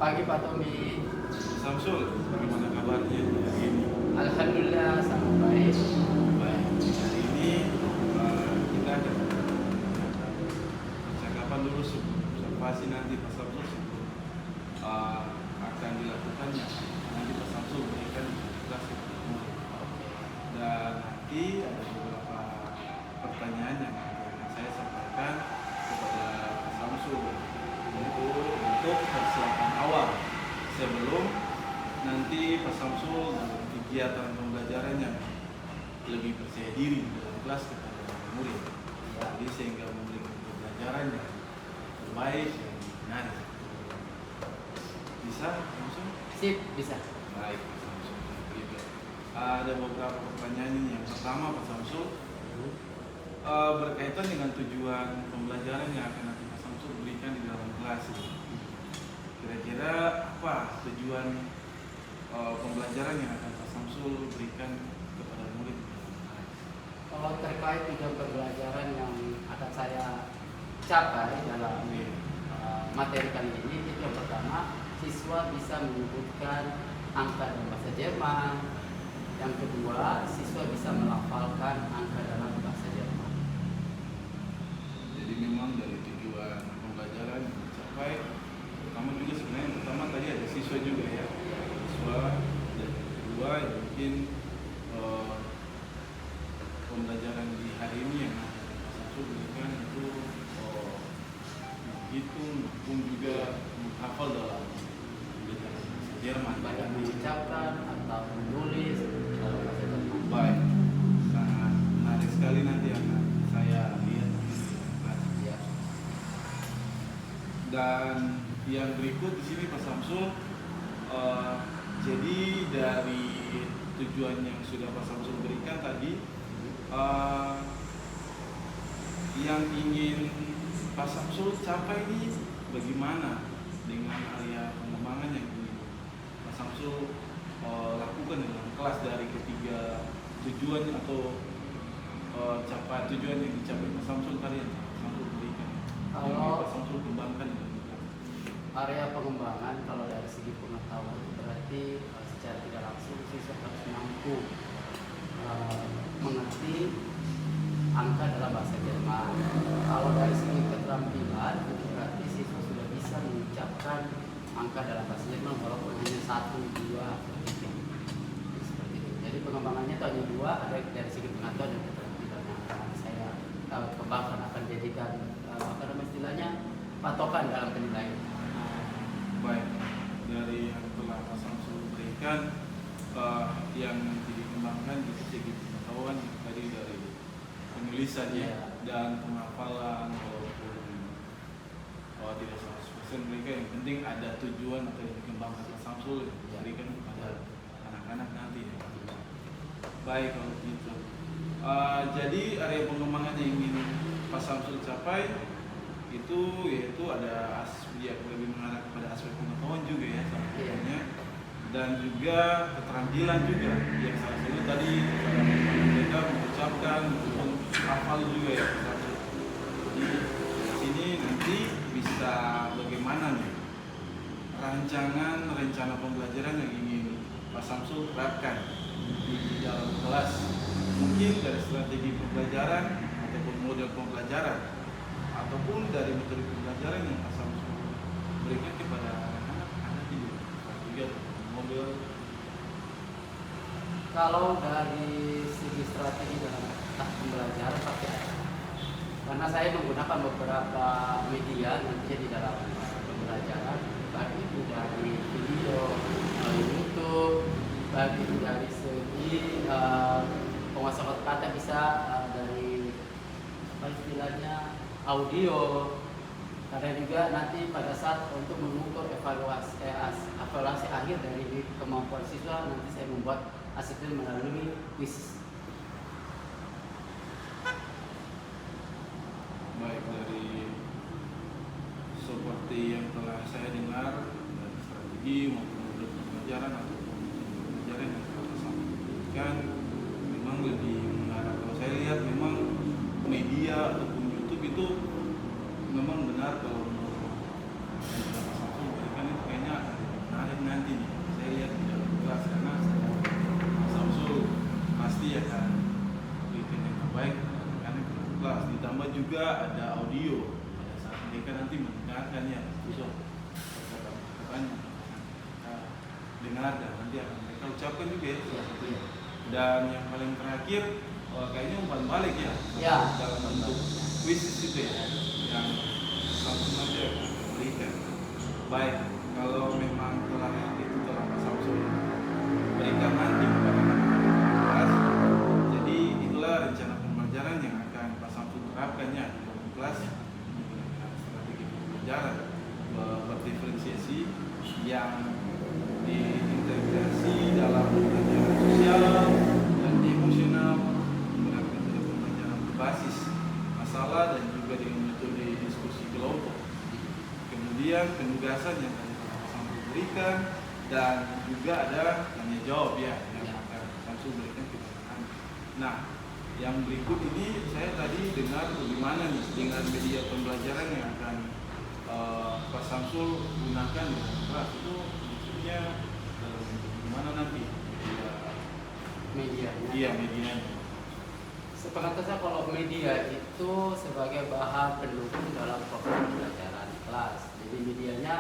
Pagi Pak Tommy. Samsul, bagaimana kabarnya hari ini? Alhamdulillah sangat baik. Baik, hari ini kita akan percakapan dulu sebelum observasi nanti Pak Samsul sebelum akan dilakukannya. Nanti Pak Samsul berikan kelas dan nanti ada beberapa pertanyaan yang akan saya sampaikan kepada Pak Samsul untuk persiapan awal sebelum nanti Pak Samsul dalam kegiatan pembelajaran yang lebih percaya diri dalam kelas kepada murid, jadi sehingga memberikan pembelajaran yang terbaik yang menarik. Bisa, Pak Samsul? Sip, bisa. Baik, Pak Samsul. Ada beberapa pertanyaan ini. Yang pertama, Pak Samsul, berkaitan dengan tujuan pembelajaran yang akan nanti Pak Samsul berikan di dalam kelas ini. Kira-kira apa tujuan pembelajaran yang akan Pak Samsul berikan kepada murid? Kalau terkait tujuan pembelajaran yang akan saya capai dalam materi kali ini, itu yang pertama, siswa bisa menyebutkan angka dalam bahasa Jerman. Yang kedua, siswa bisa melafalkan angka dalam bahasa Jerman. Jadi memang dari tujuan pembelajaran yang dicapai, pertama juga sebenarnya yang pertama tadi ada siswa juga ya, siswa, dan yang kedua ya mungkin pembelajaran di hari ini yang Pak Samsul berikan itu menghitung maupun juga menghafal dalam pembelajaran bahasa Jerman. Baik mengucapkan atau menulis dalam bahasa Jerman. Baik, sangat menarik sekali nanti akan saya lihat di kelas. Ya. Dan yang berikut di sini Pak Samsul, jadi dari tujuan yang sudah Pak Samsul berikan tadi, yang ingin Pak Samsul capai ini bagaimana dengan area pengembangan yang ingin Pak Samsul lakukan dalam kelas dari ketiga tujuan atau capai tujuan yang dicapai Pak Samsul tadi yang Pak Samsul berikan. Yang Pak Samsul kembangkan dalam kelas. Area pengembangan kalau dari segi pengetahuan itu berarti secara tidak langsung siswa harus mampu mengerti angka dalam bahasa Jerman. Kalau dari segi keterampilan itu berarti siswa sudah bisa mengucapkan angka dalam bahasa Jerman walaupun hanya 1, 2, 3. Seperti itu. Jadi pengembangannya itu hanya dua, ada dari segi pengetahuan dan keterampilan yang akan saya kembangkan, akan jadikan apa namanya istilahnya patokan dalam penilaian. Baik, dari yang telah Pak Samsul berikan, yang nanti dikembangkan di segi pengetahuan tadi dari penulisannya dan penghafalan walaupun tidak 100% mereka, yang penting ada tujuan atau yang dikembangkan Pak Samsul yang diberikan kepada anak-anak nanti ya. Baik kalau gitu. Jadi area pengembangan yang ingin Pak Samsul capai itu yaitu ada yang lebih mengarah kepada aspek pengetahuan juga ya salah satunya, dan juga keterampilan juga yang salah satu tadi mereka mengucapkan maupun hafal juga ya. Jadi di sini nanti bisa bagaimana nih rencana pembelajaran yang ingin Pak Samsul terapkan di dalam kelas, mungkin dari strategi pembelajaran ataupun model pembelajaran ataupun dari metode pembelajaran yang Pak Samsul berikan kepada anak-anak juga mobil. Kalau dari segi strategi dalam pembelajaran pasti ada, karena saya menggunakan beberapa media nantinya di dalam pembelajaran, baik itu dari video, YouTube, baik itu dari segi penguasaan kata bisa dari apa istilahnya audio, karena juga nanti pada saat untuk mengukur evaluasi akhir dari kemampuan siswa, nanti saya membuat hasilnya melalui quiz. Baik, dari seperti yang telah saya dengar dari strategi maupun model pembelajaran atau pembelajaran yang telah saya berikan, memang lebih mengarah, kalau saya lihat memang media ataupun YouTube itu memang benar kalau menurut yang telah Pak Samsul berikan itu kayaknya dengar dan nanti akan mereka ucapkan juga ya. Iya, iya. Dan yang paling terakhir kayaknya umpan balik ya, Ya. dalam bentuk kuisis itu ya, yang langsung saja berikan. Baik, kalau memang telah itu telah Pak Samsul berikan nanti kepada anak-anak kelas, jadi itulah rencana pembelajaran yang akan Pak Samsul terapkannya di dalam kelas menggunakan strategi pembelajaran berdiferensiasi yang diintegrasi dalam pembelajaran sosial dan emosional dengan metode pembelajaran berbasis masalah dan juga dengan metode diskusi kelompok. Kemudian penugasan yang tadi Pak Samsul berikan dan juga ada tanya jawab ya yang akan Samsul berikan ke anak-anak. Nah, yang berikut ini saya tadi dengar bagaimana nih dengan media pembelajaran yang akan Pak Samsul gunakan di kelas itu maksudnya gimana nanti Medianya. Iya, medianya. Sepengetahuan saya kalau media itu sebagai bahan pendukung dalam proses pembelajaran kelas. Jadi medianya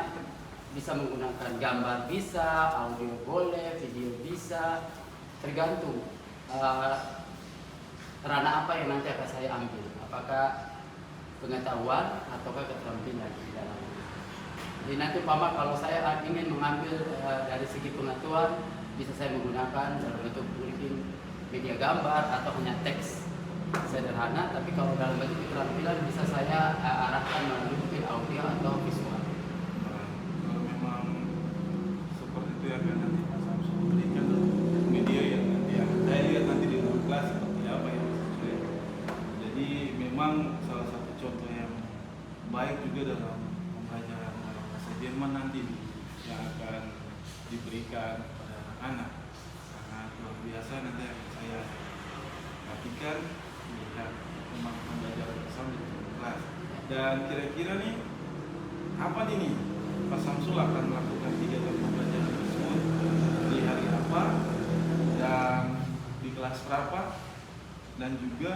bisa menggunakan gambar bisa, audio boleh, video bisa, tergantung ranah apa yang nanti akan saya ambil. Apakah pengetahuan ataukah keterampilan di dalamnya. Jadi nanti umpama kalau saya ingin mengambil dari segi pengetahuan, bisa saya menggunakan dalam bentuk mungkin media gambar atau hanya teks sederhana, tapi kalau dalam bentuk keterampilan bisa saya arahkan melalui mungkin audio atau visual. Kalau memang seperti itu akan nanti Pak Samsul berikan media yang nanti akan saya lihat nanti di dalam kelas seperti apa ya maksudnya. Jadi memang salah satu contoh yang baik juga dalam pembelajaran bahasa Jerman nanti yang akan diberikan kepada anak-anak. Sangat luar biasa nanti akan saya perhatikan melihat memang pembelajaran bersama di kelas. Dan kira-kira nih apa nih Pak Samsul akan melakukan kegiatan pembelajaran tersebut di hari apa dan di kelas berapa dan juga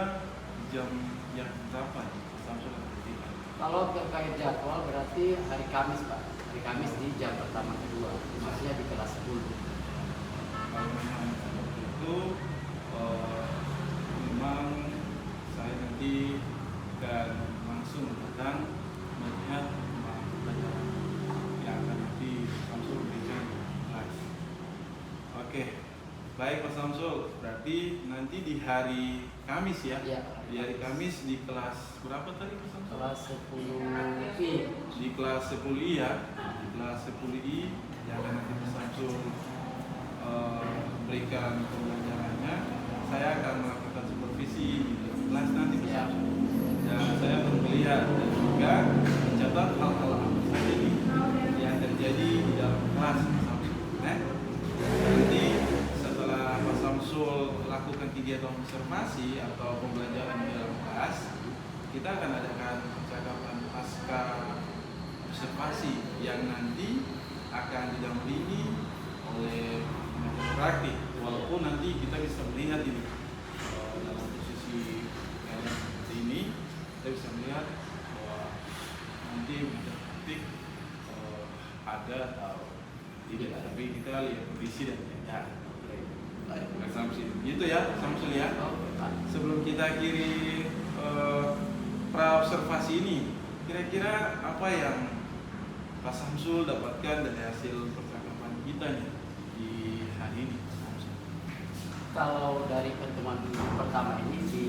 jam yang berapa Pak Samsul akan berikan. Kalau terkait jadwal berarti hari Kamis Pak, hari Kamis di jam pertama kedua, maksudnya di kelas 10. Kalau memang seperti itu memang saya nanti akan langsung datang melihat pelajaran yang akan nanti Samsul berikan kelas. Oke, baik Pak Samsul, berarti nanti di hari Kamis ya? Ya, Di hari Kamis di kelas berapa tadi Pak Samsul? kelas 10I. Di kelas 10I ya, di kelas 10I yang akan nanti Pak Samsul berikan pembelajarannya. Saya akan melakukan supervisi di kelas nanti Pak Samsul. Dan saya akan melihat dan juga mencatat hal-hal apa saja nih yang terjadi di dalam kelas Pak Samsul. Nanti setelah Pak Samsul lakukan kegiatan observasi atau pembelajaran di dalam kelas, kita akan adakan percakapan pasca observasi yang nanti akan didampingi oleh praktik. Walaupun nanti kita bisa melihat ini dalam posisi yang seperti ini, kita bisa melihat bahwa nanti praktik ada atau tidak, tapi kita lihat kondisi dan kenyataan. Baik, Samsul. Gitu ya, Samsul ya. Sebelum kita akhiri pra-observasi ini, kira-kira apa yang Pak Samsul dapatkan dari hasil percakapan kita nih di hari ini? Kalau dari pertemuan pertama ini di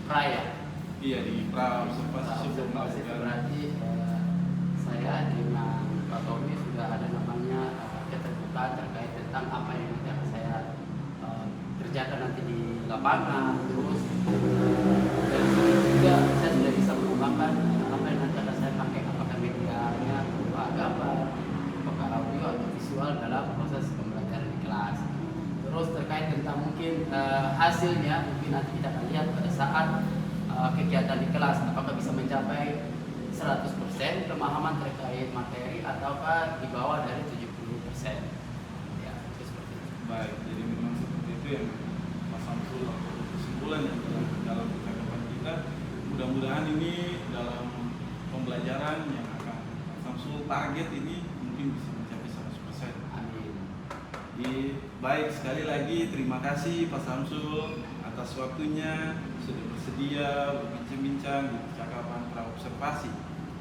Praya, Iya, di pra-observasi sebelum observasi melakukan. berarti saya dengan Pak Tommy sudah ada namanya keterbukaan terkait tentang apa yang nanti akan saya kerjakan nanti di lapangan, terus dan juga saya sudah bisa mengembangkan apa yang nanti akan saya pakai, apakah medianya berupa gambar, apakah audio atau visual dalam proses pembelajaran di kelas. Terus terkait tentang mungkin hasilnya, mungkin nanti kita akan lihat pada saat kegiatan di kelas apakah bisa mencapai 100% pemahaman terkait materi ataukah di bawah dari 70%. Ya, itu seperti itu. Baik, jadi memang seperti itu yang Pak Samsul lakukan kesimpulan yang dalam percakapan kita. Mudah-mudahan ini dalam pembelajaran yang akan Pak Samsul target ini mungkin bisa mencapai 100%. Amin. Baik, sekali lagi terima kasih Pak Samsul atas waktunya sudah bersedia berbincang-bincang di percakapan praobservasi.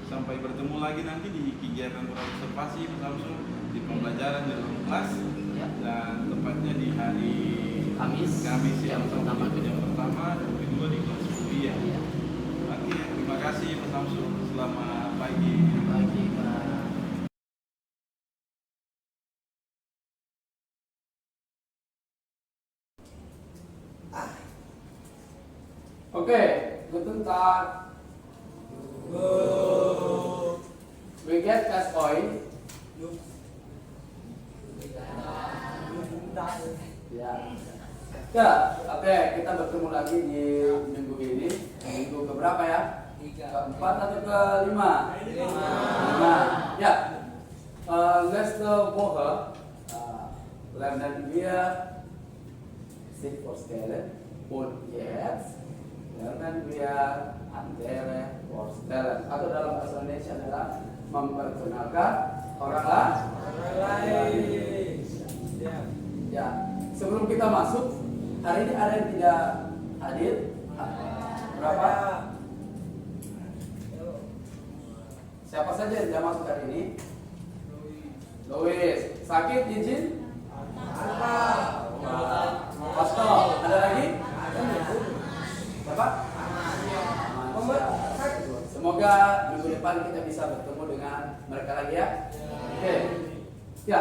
Sampai bertemu lagi nanti di kegiatan praobservasi Pak Samsul di pembelajaran di ruang kelas Ya. dan tepatnya di hari Kamis yang pertama. pertama dan kedua di kelas kuliah. Iya. Oke, terima kasih Pak Samsul. Selamat pagi. Bagi Pak. Okay, guten Tag. We get gas oil. Ya. Ya, oke, kita bertemu lagi di minggu ini. Minggu keberapa ya? Keempat atau kelima? Lima. Ya. Letzte Woche lernen wir sich vorstellen und jetzt lernen wir andere vorstellen. Atau dalam bahasa Indonesia adalah memperkenalkan orang lain. Ya, sebelum kita masuk, hari ini ada yang tidak hadir? Berapa? Siapa saja yang tidak masuk hari ini? Louis. Sakit izin? Pasto. Ada lagi? Siapa? Semoga minggu depan kita bisa bertemu dengan mereka lagi ya. Oke. Ya.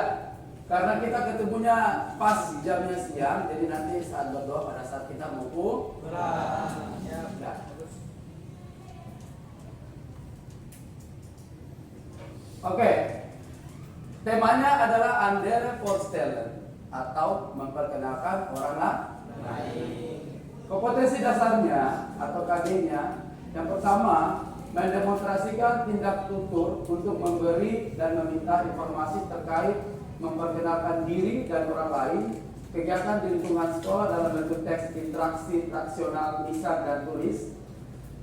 Karena kita ketemunya pas jamnya siang, jadi nanti saat berdoa pada saat kita mau ya. Oke. Temanya adalah andere vorstellen atau memperkenalkan orang lain. Kompetensi dasarnya atau KD-nya yang pertama mendemonstrasikan tindak tutur untuk memberi dan meminta informasi terkait memperkenalkan diri dan orang lain, kegiatan di lingkungan sekolah dalam bentuk teks interaksi traksional lisan dan tulis,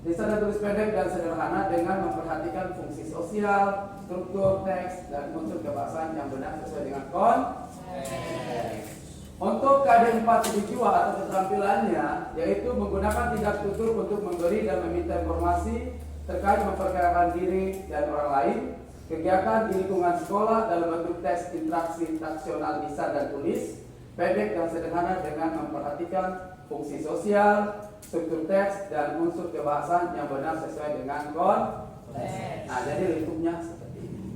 lisan dan tulis pendek dan sederhana dengan memperhatikan fungsi sosial, struktur teks dan unsur kebahasaan yang benar sesuai dengan konteks. Untuk KD 4 jiwa atau keterampilannya, yaitu menggunakan tindak tutur untuk memberi dan meminta informasi terkait memperkenalkan diri dan orang lain, kegiatan di lingkungan sekolah dalam bentuk teks interaksi traksional lisan dan tulis, pendek dan sederhana dengan memperhatikan fungsi sosial, struktur teks, dan unsur kebahasaan yang benar sesuai dengan konteks. Nah, jadi lingkupnya seperti ini.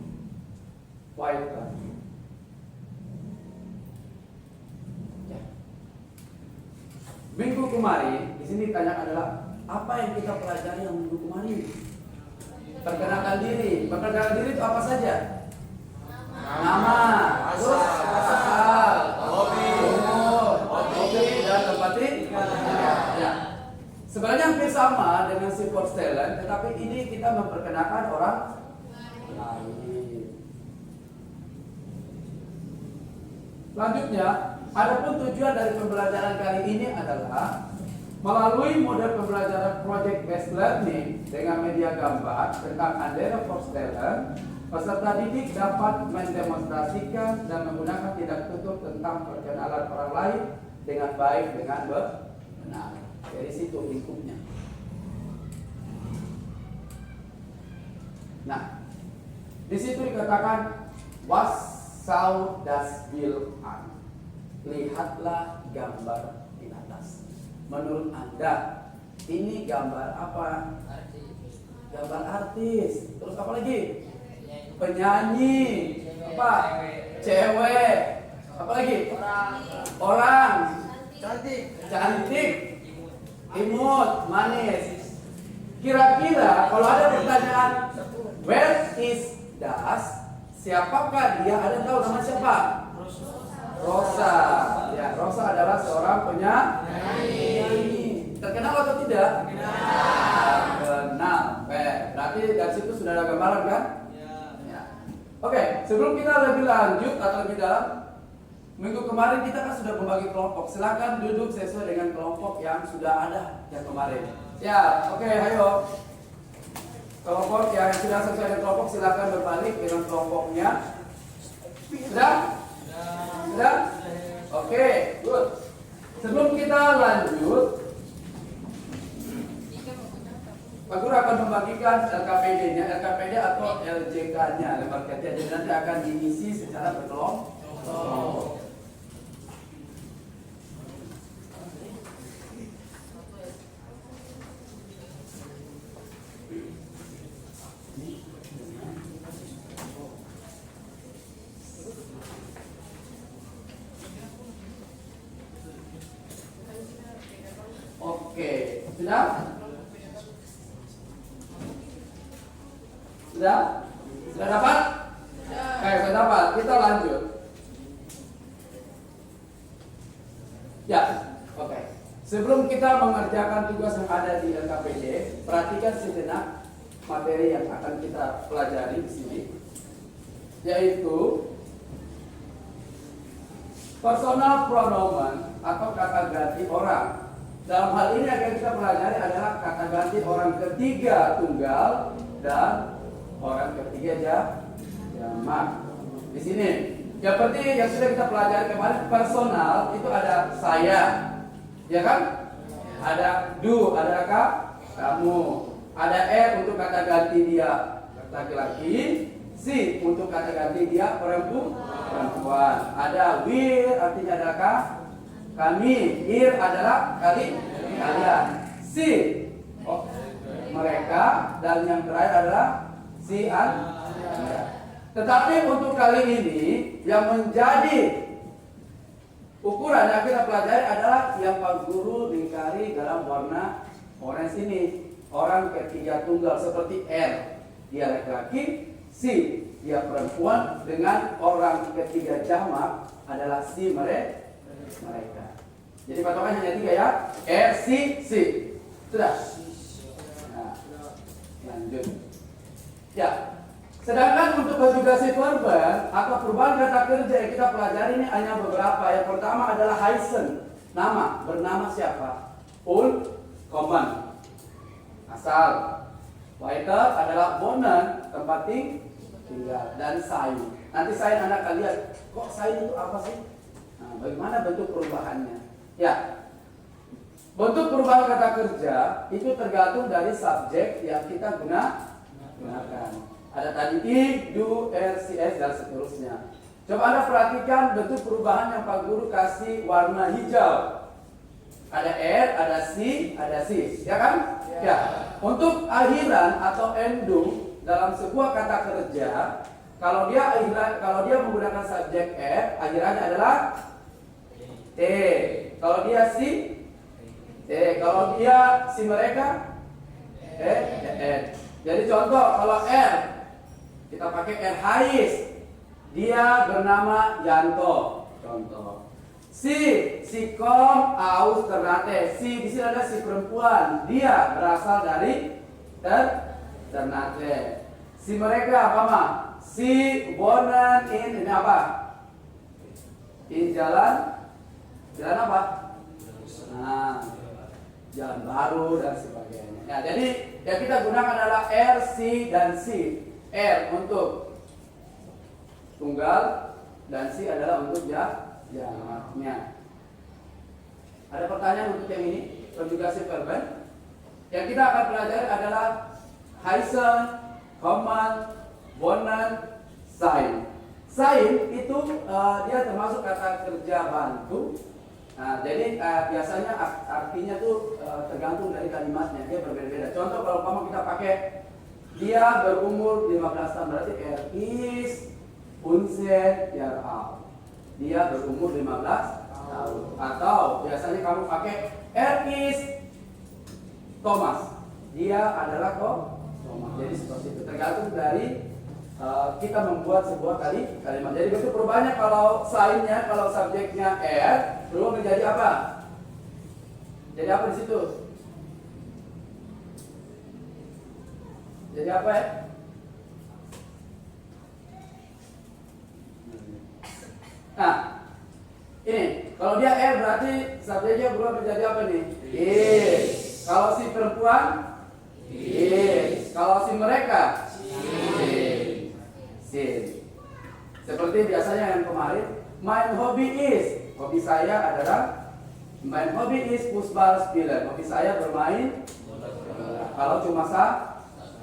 White. Ya. Minggu kemarin, di sini tanya adalah apa yang kita pelajari yang minggu kemarin? Perkenalkan diri. Perkenalkan diri itu apa saja? Nama, terus asal, umur, hobi, dan tempat tinggal. Ya. Sebenarnya hampir sama dengan si vorstellen, tetapi ini kita memperkenalkan orang lain. Selanjutnya, adapun tujuan dari pembelajaran kali ini adalah melalui model pembelajaran project based learning dengan media gambar tentang andere vorstellen, peserta didik dapat mendemonstrasikan dan menggunakan tindak tutur tentang perkenalan orang lain dengan baik dengan benar. Dari situ lingkupnya. Nah, di situ dikatakan was schau das Bild an. Lihatlah gambar di atas. Menurut Anda, ini gambar apa? Gambar artis. Terus apa lagi? Penyanyi. Apa? Cewek. Apa lagi? Orang. Cantik. Imut. Manis. Kira-kira kalau ada pertanyaan, where is das? Siapakah dia? Ada tahu nama siapa? Rosa. Ya, Rosa adalah seorang penyanyi. Terkenal atau tidak? Terkenal. Berarti dari situ sudah ada gambaran kan? Ya. Oke, sebelum kita lebih lanjut atau lebih dalam, minggu kemarin kita kan sudah membagi kelompok. Silakan duduk sesuai dengan kelompok yang sudah ada yang kemarin. Ya, oke, ayo. Kelompok yang sudah sesuai dengan kelompok silakan berbalik dengan kelompoknya. Sudah? Sudah? Oke, ketiaknya, lembar ketiak. Jadi nanti akan diisi secara berkelompok. Oke, sudah? Sudah? Sudah dapat? Sudah dapat. Kita lanjut. Ya, oke. Sebelum kita mengerjakan tugas yang ada di LKPD, perhatikan sejenak materi yang akan kita pelajari di sini, yaitu personal pronoun atau kata ganti orang. Dalam hal ini akan kita pelajari adalah kata ganti orang ketiga tunggal dan orang ketiga jamak. Di sini, yang penting yang sudah kita pelajari kemarin, personal itu ada saya, ya kan? Ada do, ada kamu, ada untuk kata ganti dia laki-laki, si untuk kata ganti dia perempuan, ada will artinya adalah kami, ir adalah kalian, si mereka, dan yang terakhir adalah si anda. Tetapi untuk kali ini yang menjadi ukuran yang kita pelajari adalah yang Pak Guru lingkari dalam warna orange ini. Orang ketiga tunggal seperti R, dia laki-laki, si dia perempuan, dengan orang ketiga jamak adalah si mereka. Jadi patokan hanya 3 ya. R, si. Sudah. Nah, lanjut. Ya. Sedangkan untuk konjugasi verban atau perubahan kata kerja yang kita pelajari ini hanya beberapa. Yang pertama adalah heißen, nama, bernama siapa? Kommen, asal. Weiter adalah wohnen, tempat tinggal, dan sein. Nanti sein Anda akan lihat, kok sein itu apa sih? Nah, bagaimana bentuk perubahannya? Ya, bentuk perubahan kata kerja itu tergantung dari subjek yang kita gunakan. Ada tadi I, do, R, C, S, dan seterusnya. Coba Anda perhatikan bentuk perubahan yang Pak Guru kasih warna hijau. Ada R, ada C, ada sis, ya kan? Ya. Untuk akhiran atau endo dalam sebuah kata kerja, kalau dia menggunakan subjek R, akhirannya adalah T. Kalau dia si T. Kalau dia si mereka N. Jadi contoh, kalau R kita pakai R Hais, dia bernama Yanto. Contoh. Si kom aus ternate. Si di sini ada si perempuan, dia berasal dari ternate. Si mereka apa mah? Si bonan ini apa? In jalan apa? Nah, jalan baru dan sebagainya. Ya, jadi yang kita gunakan adalah R, C, dan C. R untuk tunggal dan C adalah untuk jamaknya. Ada pertanyaan untuk yang ini? Konjugasi verban. Yang kita akan pelajari adalah heißen, kommen, wohnen, sein. Sein itu dia termasuk kata kerja bantu. Nah, jadi biasanya artinya tuh tergantung dari kalimatnya, dia berbeda-beda. Contoh kalau kamu kita pakai dia berumur 15 tahun, berarti er is 15 Jahre alt. Dia berumur 15 tahun. Atau biasanya kamu pakai er is Thomas. Dia adalah Thomas. Jadi seperti itu, tergantung dari kita membuat sebuah kalimat. Jadi bentuk perubahannya, kalau sign-nya, kalau subjeknya R, berubah menjadi apa? Jadi apa di situ? Jadi apa ya? Nah, ini kalau dia R berarti subjeknya berubah menjadi apa nih? Is. Kalau si perempuan, is. Kalau si mereka, sin. Seperti biasanya yang kemarin, my hobby is, hobi saya adalah, my hobby is Fußball spielen, hobi saya bermain. Kalau cuma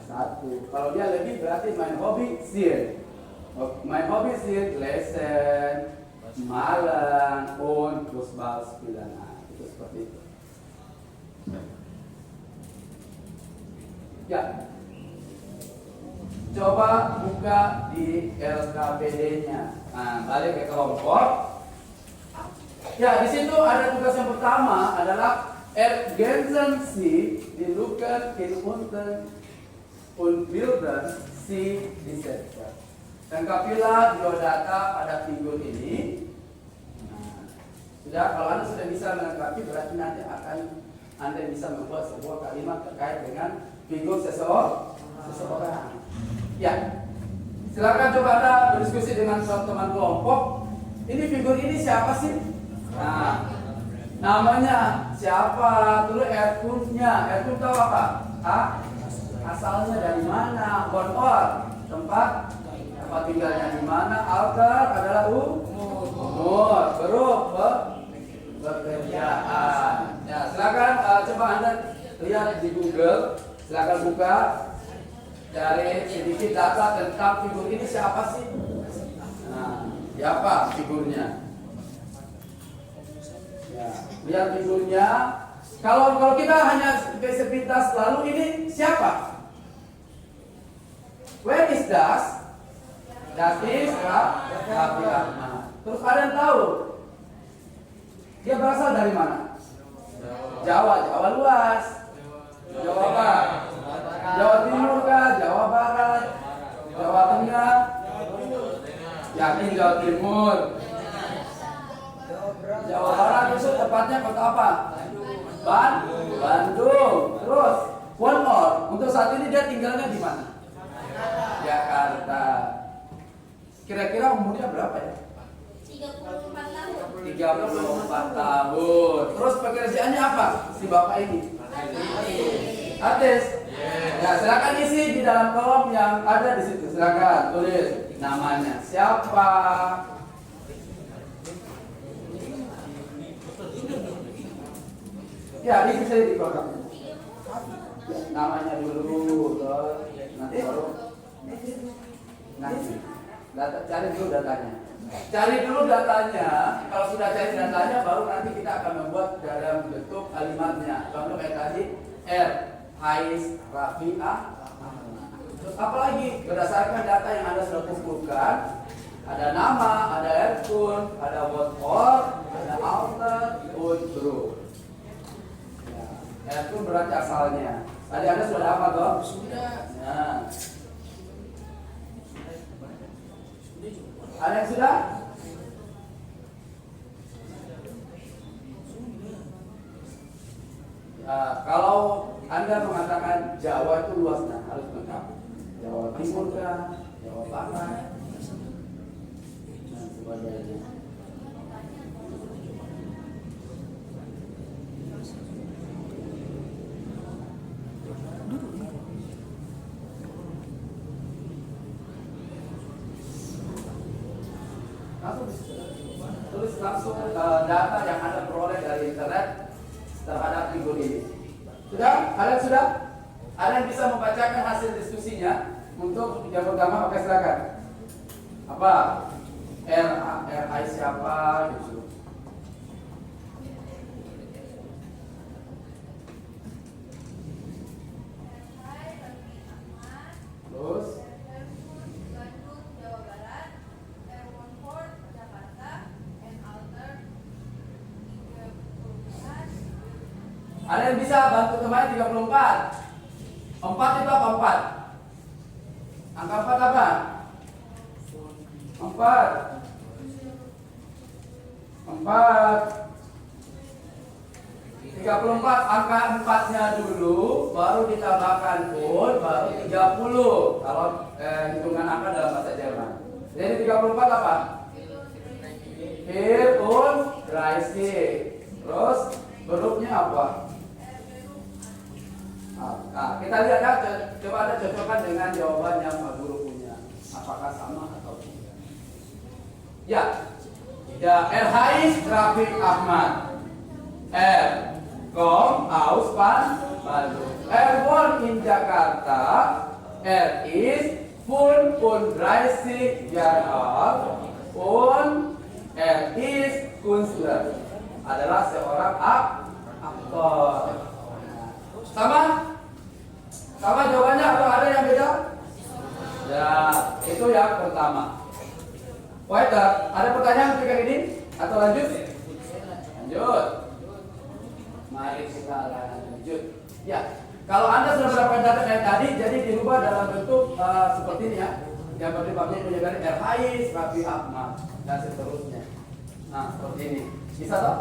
1. Kalau dia lebih berarti mein Hobby sind. Mein Hobby sind lesen, malen, und Fußball spielen. Nah, itu seperti itu. Ya. Coba buka di LKPD-nya. Nah, balik ke kelompok. Ya, di situ ada tugas yang pertama adalah ergänzen Sie die Lücken in unten und bilden Sie die Sätze. Lengkapilah biodata pada figur ini. Nah, sudah, kalau Anda sudah bisa melengkapi, berarti nanti Anda bisa membuat sebuah kalimat terkait dengan figur seseorang. Ya, silakan coba Anda berdiskusi dengan teman kelompok. Ini figur ini siapa sih? Nah, namanya siapa? Dulu Erkunnya. Erkun tahu apa? Asalnya dari mana? Wohnort, tempat tinggalnya di mana? Alter adalah umur. Beruf, pekerjaan. Ya, silakan coba Anda lihat di Google. Silakan buka, cari sedikit data tentang figur ini siapa sih? Nah, siapa figurnya? Ya, lihat figurnya. Kalau kita hanya sepintas lalu ini siapa? Where is das? Das is Raffi Ahmad. Terus ada yang tahu? Dia berasal dari mana? Jawa luas. Jawa Barat. Jawa Timur kah? Jawa Barat? Jawa Tengah? Yakin Jawa Timur? Jawa Barat itu tepatnya kota apa? Bandung. Terus Wohnort. Untuk saat ini dia tinggalnya di mana? Jakarta. Kira-kira umurnya berapa ya? 34 tahun. 34 tahun. Terus pekerjaannya apa si bapak ini? Artis. Ya, silakan isi di dalam kolom yang ada di situ. Silakan tulis namanya siapa. Ya, ini bisa di kolom. Ya, namanya dulu, nanti baru cari dulu datanya. Cari dulu datanya. Kalau sudah cari datanya, baru nanti kita akan membuat dalam bentuk kalimatnya. Contoh kayak tadi, Hais Raffi Ahmad. Terus apalagi berdasarkan data yang Anda sudah kumpulkan, ada nama, ada Erkun, ada Wohnort, ada Alter, und Beruf. Ya, Erkun berarti asalnya. Tadi Anda sudah apa toh? Sudah. Ya. Ada yang sudah? Kalau Anda mengatakan Jawa itu luasnya harus lengkap. Jawa Timur kah? Jawa Barat? Dan sebagainya. Tulis langsung data yang Anda peroleh dari internet terhadap figur ini. Sudah? Kalian sudah? Ada yang bisa membacakan hasil diskusinya? Untuk yang pertama, oke silakan. Apa? RI siapa? Gitu. Terus? Bandung, Jawa Barat, Wohnort, Jakarta, Alter, 34. Ada yang bisa bantu kemarin 34? 4 itu apa 4? Angka 4 apa? 4 34, angka 4-nya dulu, baru ditambahkan pun, baru 30. Kalau hitungan angka dalam bahasa Jerman. Jadi 34 apa? Hier und 30. Terus berufnya apa? Nah, kita lihat ya, coba Anda cocokkan dengan jawaban yang Pak Guru punya. Apakah sama atau tidak? Ya, tidak. Hais Raffi Ahmad. Kom aus Bandung. Wohnt in Jakarta. is pun Dreißig Jahre alt und is Künstler. Adalah seorang aktor. Sama? Sama jawabannya atau ada yang beda? Ya, itu yang pertama. Waiter, ada pertanyaan ketika ini? Atau lanjut? Lanjut. Mari kita lanjut. Ya, kalau Anda sudah mendapatkan data kayak tadi, jadi dirubah dalam bentuk seperti ini ya. Yang berarti punya garis RHIS, Raffi Ahmad, dan seterusnya. Nah, seperti ini. Bisa toh?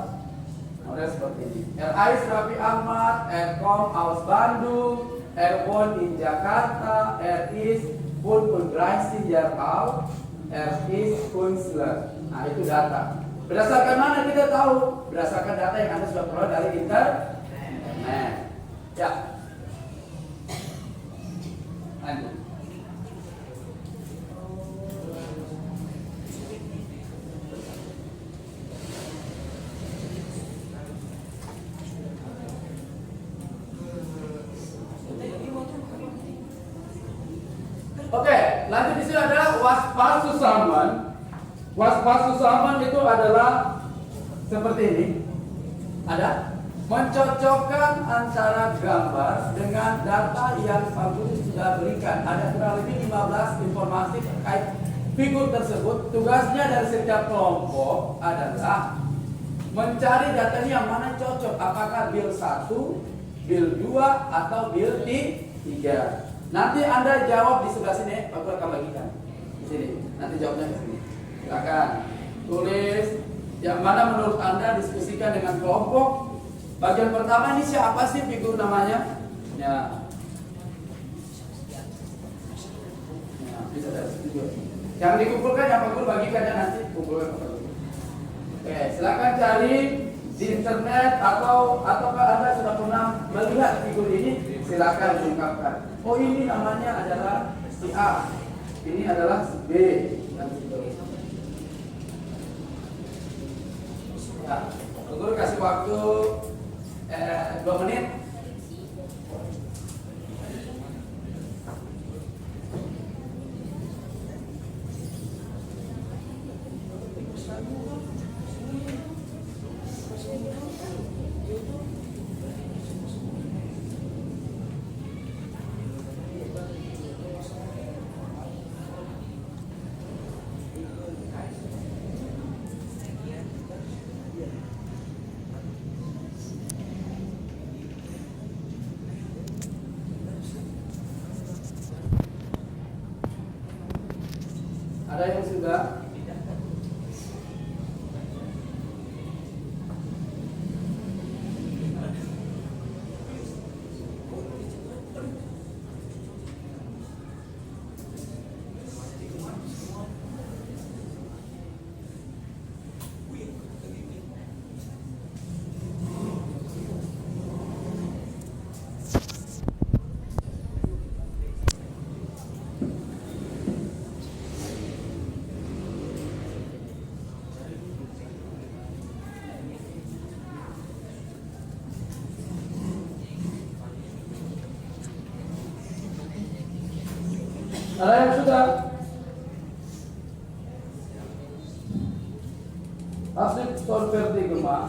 Model seperti ini. RHIS Raffi Ahmad, Rkom aus Bandung, Rwon in Jakarta, RIS Pun Dreißig Jahre alt, RIS Künstler. Nah, itu data. Berdasarkan mana kita tahu? Berdasarkan data yang Anda sudah peroleh dari internet. Ya. Lanjut. Oke, lanjut di sini adalah was zusammen. Was zusammen itu adalah seperti ini. Ada mencocokkan antara gambar dengan data yang Pak Guru sudah berikan. Ada kurang lebih 15 informasi terkait figur tersebut. Tugasnya dari setiap kelompok adalah mencari datanya yang mana cocok. Apakah bil 1, bil 2, atau bil 3. Nanti Anda jawab di sebelah sini, Pak Guru akan bagikan. Di sini. Nanti jawabnya di sini. Silakan tulis yang mana menurut Anda, diskusikan dengan kelompok. Bagian pertama ini siapa sih figur namanya? Ya. Ya, bisa dari situ juga. Yang dikumpulkan yang Pak Guru bagikan ya, nanti kumpulkan Pak Guru. Oke, silakan cari di internet ataukah Anda sudah pernah melihat figur ini? Silakan diungkapkan. Oh, ini namanya adalah si A. Ini adalah si B dan seterusnya. Ya, Pak Guru kasih waktu 2 menit. Ada yang sudah? Ada yang sudah? Asli Torverdi Gemah.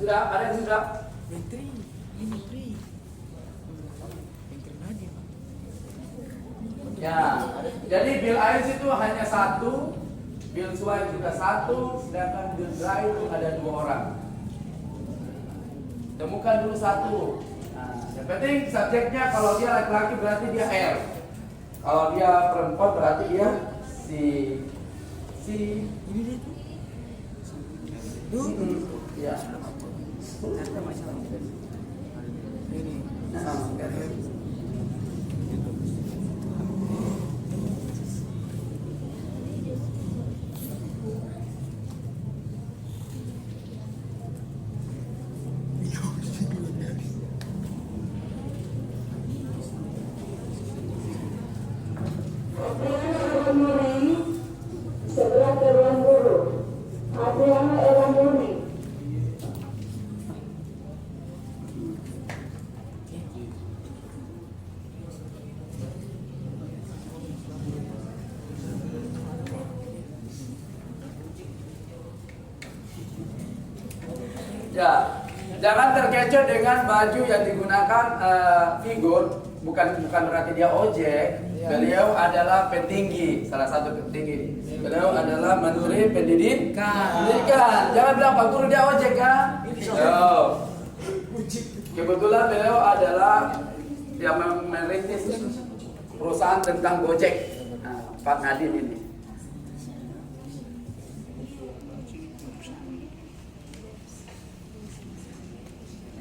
Sudah, ada yang sudah? Menteri, ini menteri. Menteri lagi, Pak. Ya, jadi bil ais itu hanya 1, bil suai juga 1, sedangkan bil dry itu ada 2 orang. Temukan dulu 1. Nah, yang penting subjeknya kalau dia laki-laki berarti dia R. Kalau dia perempuan berarti dia si. Ini dia tuh. Ya. Kata masalah. Ini. Nah, Ya, jangan terkecoh dengan baju yang digunakan figur. Bukan berarti dia ojek. Beliau adalah petinggi, salah satu petinggi. Beliau adalah menteri pendidikan. Jangan bilang Pak Guru dia ojek kan? Yo. Kebetulan beliau adalah yang merintis perusahaan tentang Gojek. Nah, Pak Nadiem ini.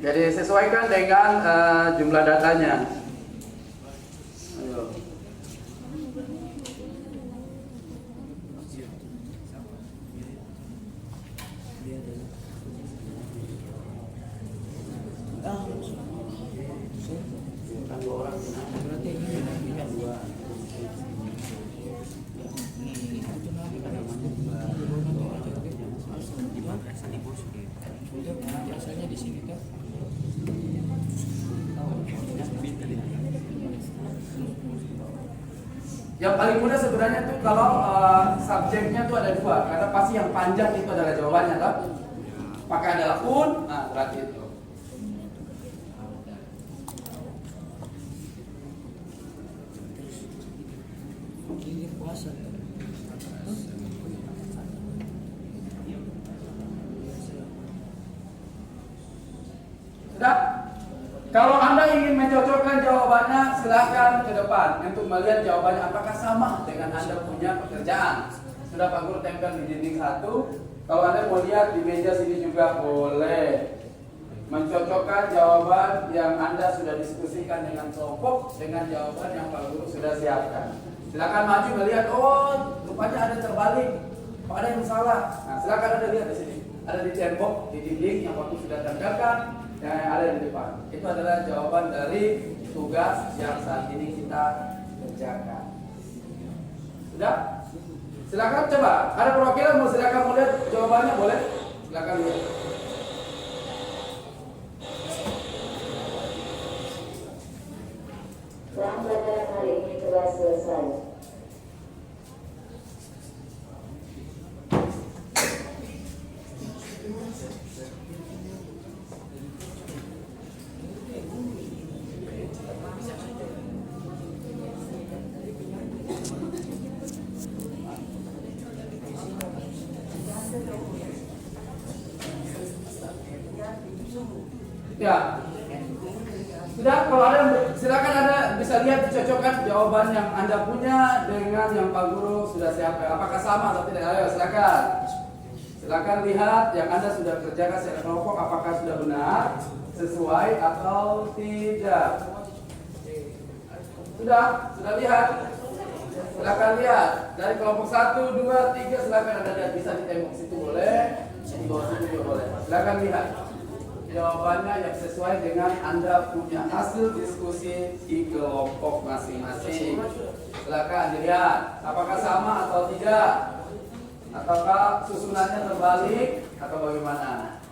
Jadi sesuaikan dengan jumlah datanya. Ayo. Berarti ini dua. Biasanya di sini kan. Yang paling mudah sebenarnya tuh kalau subjeknya tuh ada dua, karena pasti yang panjang itu adalah jawabannya, kan? Maka adalah un, nah berarti itu. Ini puasa. Sudah? Kalau Anda ingin mencocokkan jawabannya, silakan ke depan untuk melihat jawabannya apakah sama dengan Anda punya pekerjaan. Sudah Pak Guru tempel di dinding satu. Kalau Anda mau lihat di meja sini juga boleh. Mencocokkan jawaban yang Anda sudah diskusikan dengan kelompok dengan jawaban yang Pak Guru sudah siapkan. Silakan maju melihat, oh rupanya ada terbalik. Kok ada yang salah? Nah, silakan Anda lihat di sini. Ada di tembok, di dinding yang Pak Guru sudah tempelkan. Yang ada di depan itu adalah jawaban dari tugas yang saat ini kita kerjakan. Sudah? Silakan coba. Ada perwakilan mau silakan mau lihat jawabannya boleh? Silakan lihat. Pelajaran hari ini telah selesai. Ya. Sudah, kalau ada silakan Anda bisa lihat dicocokkan jawaban yang Anda punya dengan yang Pak Guru sudah siapkan. Apakah sama atau tidak? Ayo silakan. Silakan lihat yang Anda sudah kerjakan secara kelompok apakah sudah benar, sesuai atau tidak. Sudah lihat. Silakan lihat dari kelompok 1, 2, 3 silakan Anda lihat bisa di tembok situ boleh, di bawah situ juga boleh. Silakan lihat jawabannya yang sesuai dengan Anda punya hasil diskusi di kelompok masing-masing. Silakan dilihat apakah sama atau tidak, ataukah susunannya terbalik atau bagaimana.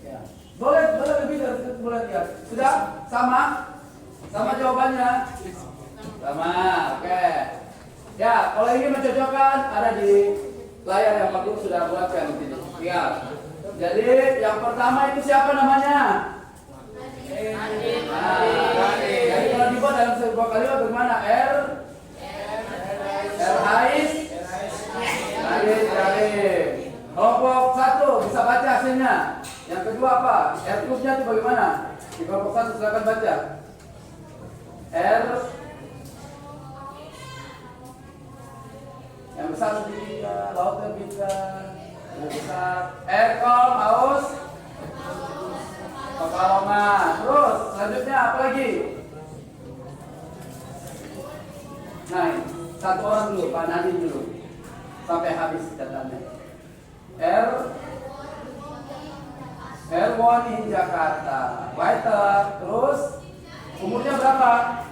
Ya. Boleh lebih dari itu boleh lihat. Sudah sama jawabannya. Sama, oke. Ya, kalau ingin mencocokkan ada di layar yang Pak Guru sudah buatkan di sini. Lihat. Jadi yang pertama itu siapa namanya? Jadi kalau dibuat dalam sebuah kalimat bagaimana? Hais. Kelompok 1 bisa baca hasilnya. Yang kedua apa? Nya itu bagaimana? Di kelompok 1 silakan baca. Yang besar bisa, lautnya bisa. Yang besar, Kom, Aus, Pekalongan. Terus selanjutnya apa lagi? Nah, satu orang dulu, Pak Nadiem dulu, sampai habis datanya. One in Jakarta. Waiter. Terus umurnya berapa?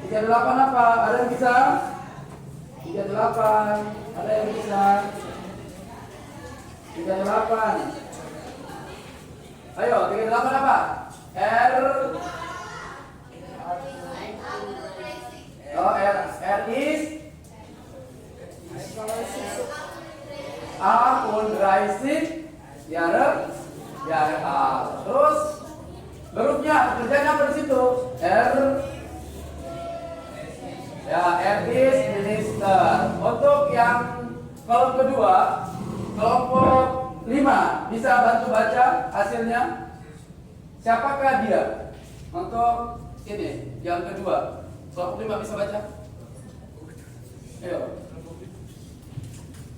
38 apa? Ada yang bisa? 38. Ada yang bisa? 38. Ayo, 38 apa? Oh, R is A und 30 Jahre alt. Terus hurufnya kerjanya apa di situ? R. Ya, R is minister. Untuk yang kolom kedua, kelompok 5 bisa bantu baca hasilnya? Siapakah dia? Untuk ini yang kedua, kelompok 5 bisa baca? Ayo,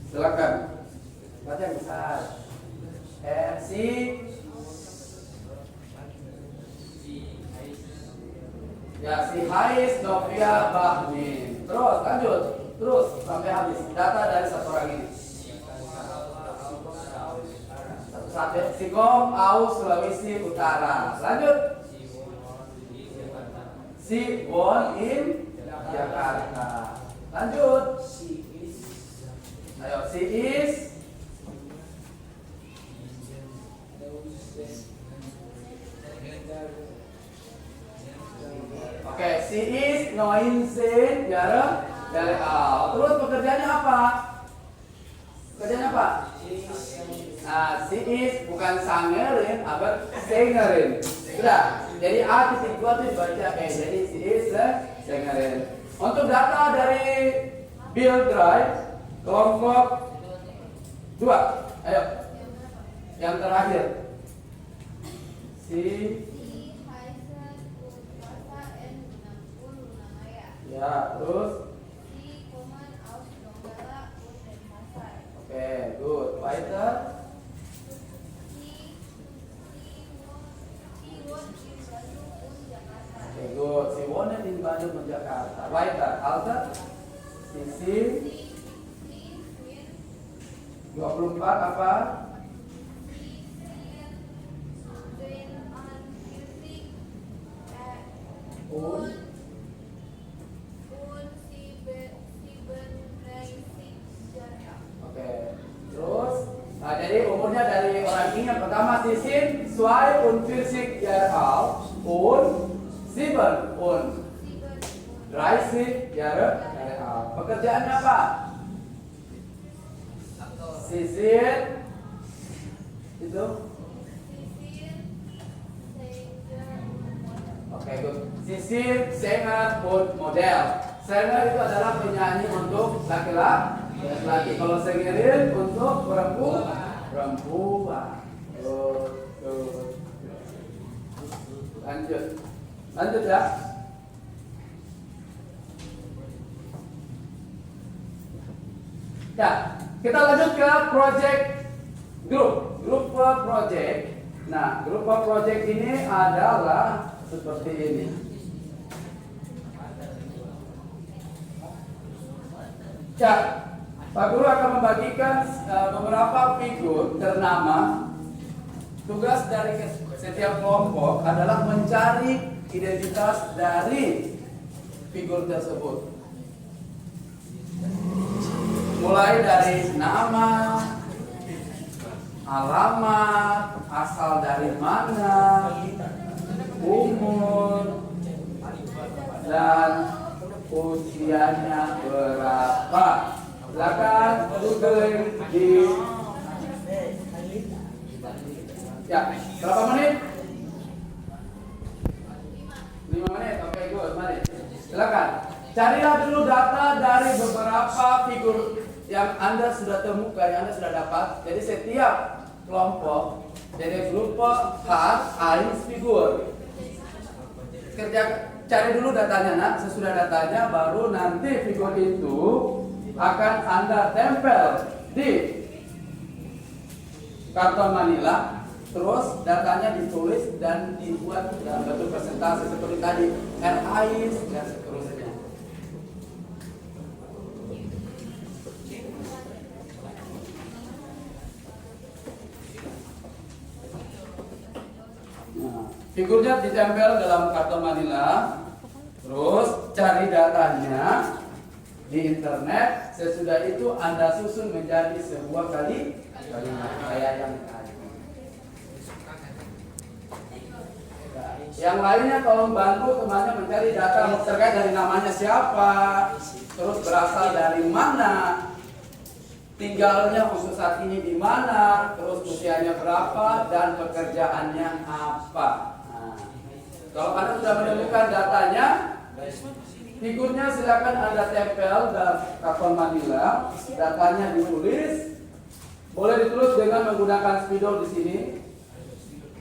silakan. Baca yang besar. Si Hais Novia Bahmin. Terus lanjut, terus sampai habis. Data dari satu orang ini. Sampai Sikom, Aus, Sulawesi Utara. Lanjut. Si Won in Jakarta. Lanjut. Ayo, si is Oke, si is Noinsin Jare dari Al. Terus pekerjaannya apa? Pekerjaannya apa? Nah, si is bukan sangerin, aber sengerin. Sudah. Jadi A titik 2 itu baca E. Jadi si is sengerin. Untuk data dari Bill Drive kelompok 2. Ayo. Yang terakhir. Si ya, terus oke, good. Weiter. Oke, good. Si Wonen di Bandung dan Jakarta. Weiter. Alter. Sisi 24 apa? Oke, terus, nah jadi umurnya dari orang ini yang pertama Sisin, 42 Jahre alt und 7 und 30 Jahre alt. Pekerjaannya apa? Sisin itu. Oke, good. Sisin, Sänger und Model. Sänger itu adalah penyanyi untuk laki-laki. Kalau Sängerin untuk perempuan. Lanjut ya. Ya, kita lanjut ke project grup project. Nah, grup project ini adalah seperti ini. Ya, Pak Guru akan membagikan beberapa figur ternama. Tugas dari setiap kelompok adalah mencari identitas dari figur tersebut. Mulai dari nama, alamat, asal dari mana, umur, dan usianya berapa. Silakan googling di ya, berapa menit? 5 menit, oke, good, mari. Silakan. Carilah dulu data dari beberapa figur yang Anda sudah temukan, yang Anda sudah dapat. Jadi setiap kelompok, jadi grup hat eins figur. Cari dulu datanya, nak. Sesudah datanya, baru nanti figur itu akan Anda tempel di karton Manila. Terus datanya ditulis dan dibuat dalam bentuk presentasi seperti tadi, RIs dan seterusnya. Nah, figurnya ditempel dalam karton Manila. Terus cari datanya di internet. Sesudah itu Anda susun menjadi sebuah kalimat kayak yang tadi. Yang lainnya tolong bantu temannya mencari data terkait dari namanya siapa, terus berasal dari mana, tinggalnya untuk saat ini di mana, terus usianya berapa, dan pekerjaannya apa. Nah, kalau Anda sudah menemukan datanya, figurnya silakan Anda tempel dan karton Manila, datanya ditulis. Boleh ditulis dengan menggunakan spidol di sini.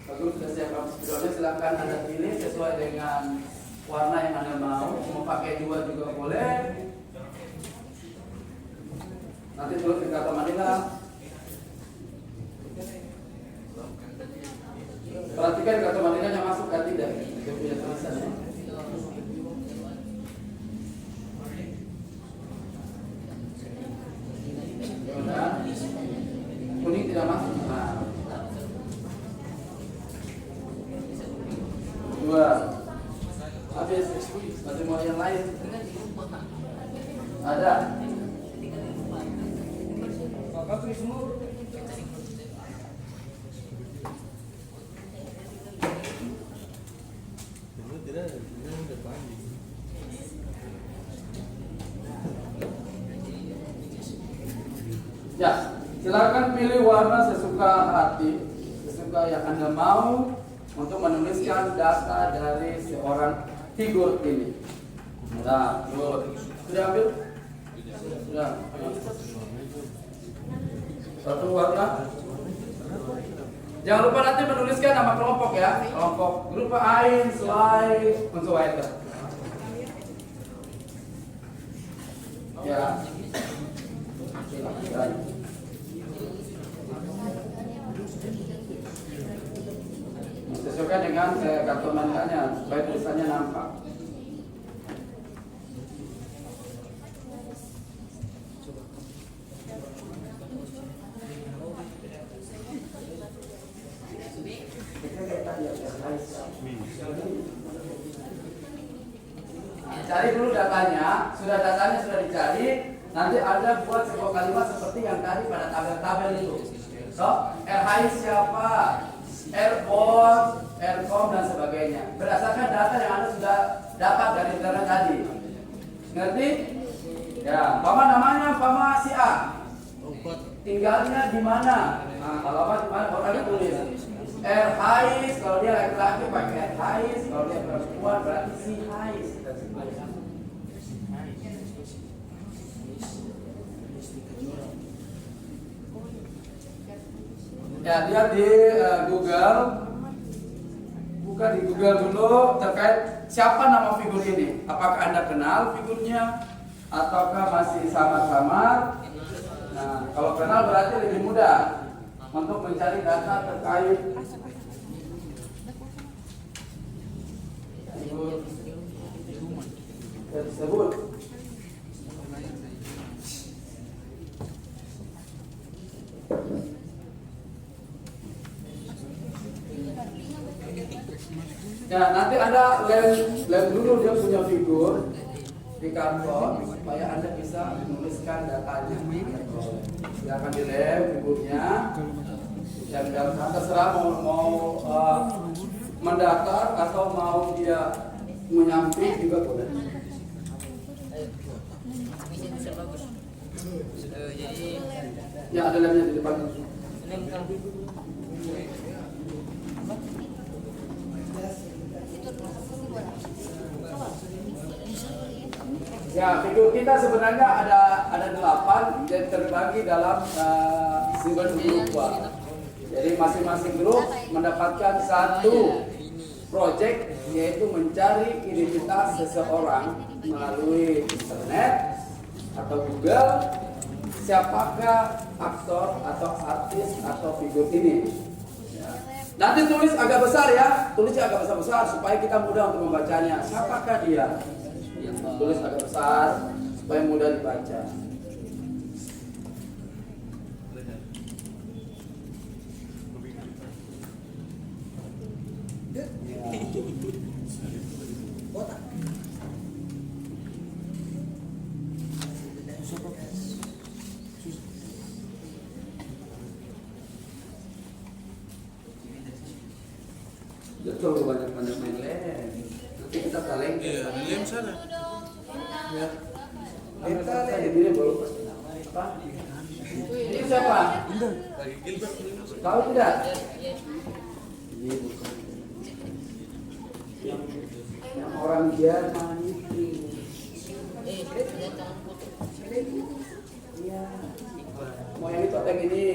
Bagus, sudah siapkan spidolnya, silakan Anda pilih sesuai dengan warna yang Anda mau. Mau pakai dua juga boleh. Nanti tulis di karton Manila. Perhatikan karton Manila yang masuk kan tidak? Dia punya tulisannya. Kuning tidak masuk. Nah. Dua. Habis. Masih mau yang lain? Ada. Ya, silakan pilih warna sesuka hati, sesuka yang Anda mau untuk menuliskan data dari seorang figur ini. Nah, sudah ambil? Sudah. Satu warna. Jangan lupa nanti menuliskan nama kelompok ya. Kelompok grup Ain, Slide, und so weiter. Ya. Silakan. Sesuaikan dengan kartu manilanya supaya tulisannya nampak. Cari dulu datanya, datanya sudah dicari, nanti Anda buat sebuah kalimat seperti yang tadi pada tabel-tabel itu. So, RHI siapa, Airport, Aircom dan sebagainya. Berdasarkan data yang Anda sudah dapat dari internet tadi. Ngerti? Ya, Pama namanya Pama si A. Tinggalnya di mana? Nah, kalau apa di mana? Kalau Anda tulis RHI, kalau dia laki-laki pakai RHI, kalau dia perempuan berarti si Hais. Ya, dia di Google, buka di Google dulu terkait siapa nama figur ini. Apakah Anda kenal figurnya, ataukah masih samar-samar? Nah, kalau kenal berarti lebih mudah untuk mencari data terkait figur tersebut. Ya, nanti Anda lem dulu dia punya figur di karton supaya Anda bisa menuliskan datanya. Silakan dilem figurnya. Dan terserah mau mendaftar atau mau dia menyamping juga boleh. Ya, ada lemnya di depan. Ya, figur kita sebenarnya ada 8 dan terbagi dalam 9 grup. Jadi masing-masing grup mendapatkan satu project, yaitu mencari identitas seseorang melalui internet atau Google. Siapakah aktor atau artis atau figur ini? Nanti tulis agak besar ya, tulisnya agak besar-besar supaya kita mudah untuk membacanya. Siapakah dia? Tulis agak besar supaya mudah dibaca. Dia terlalu banyak main lem. Nanti kita kaleng. Iya, lem sana. Ya. Kita ini baru apa? Ini siapa? Tahu tidak? Yang orang Jerman itu. Iya. Mau yang itu kayak gini.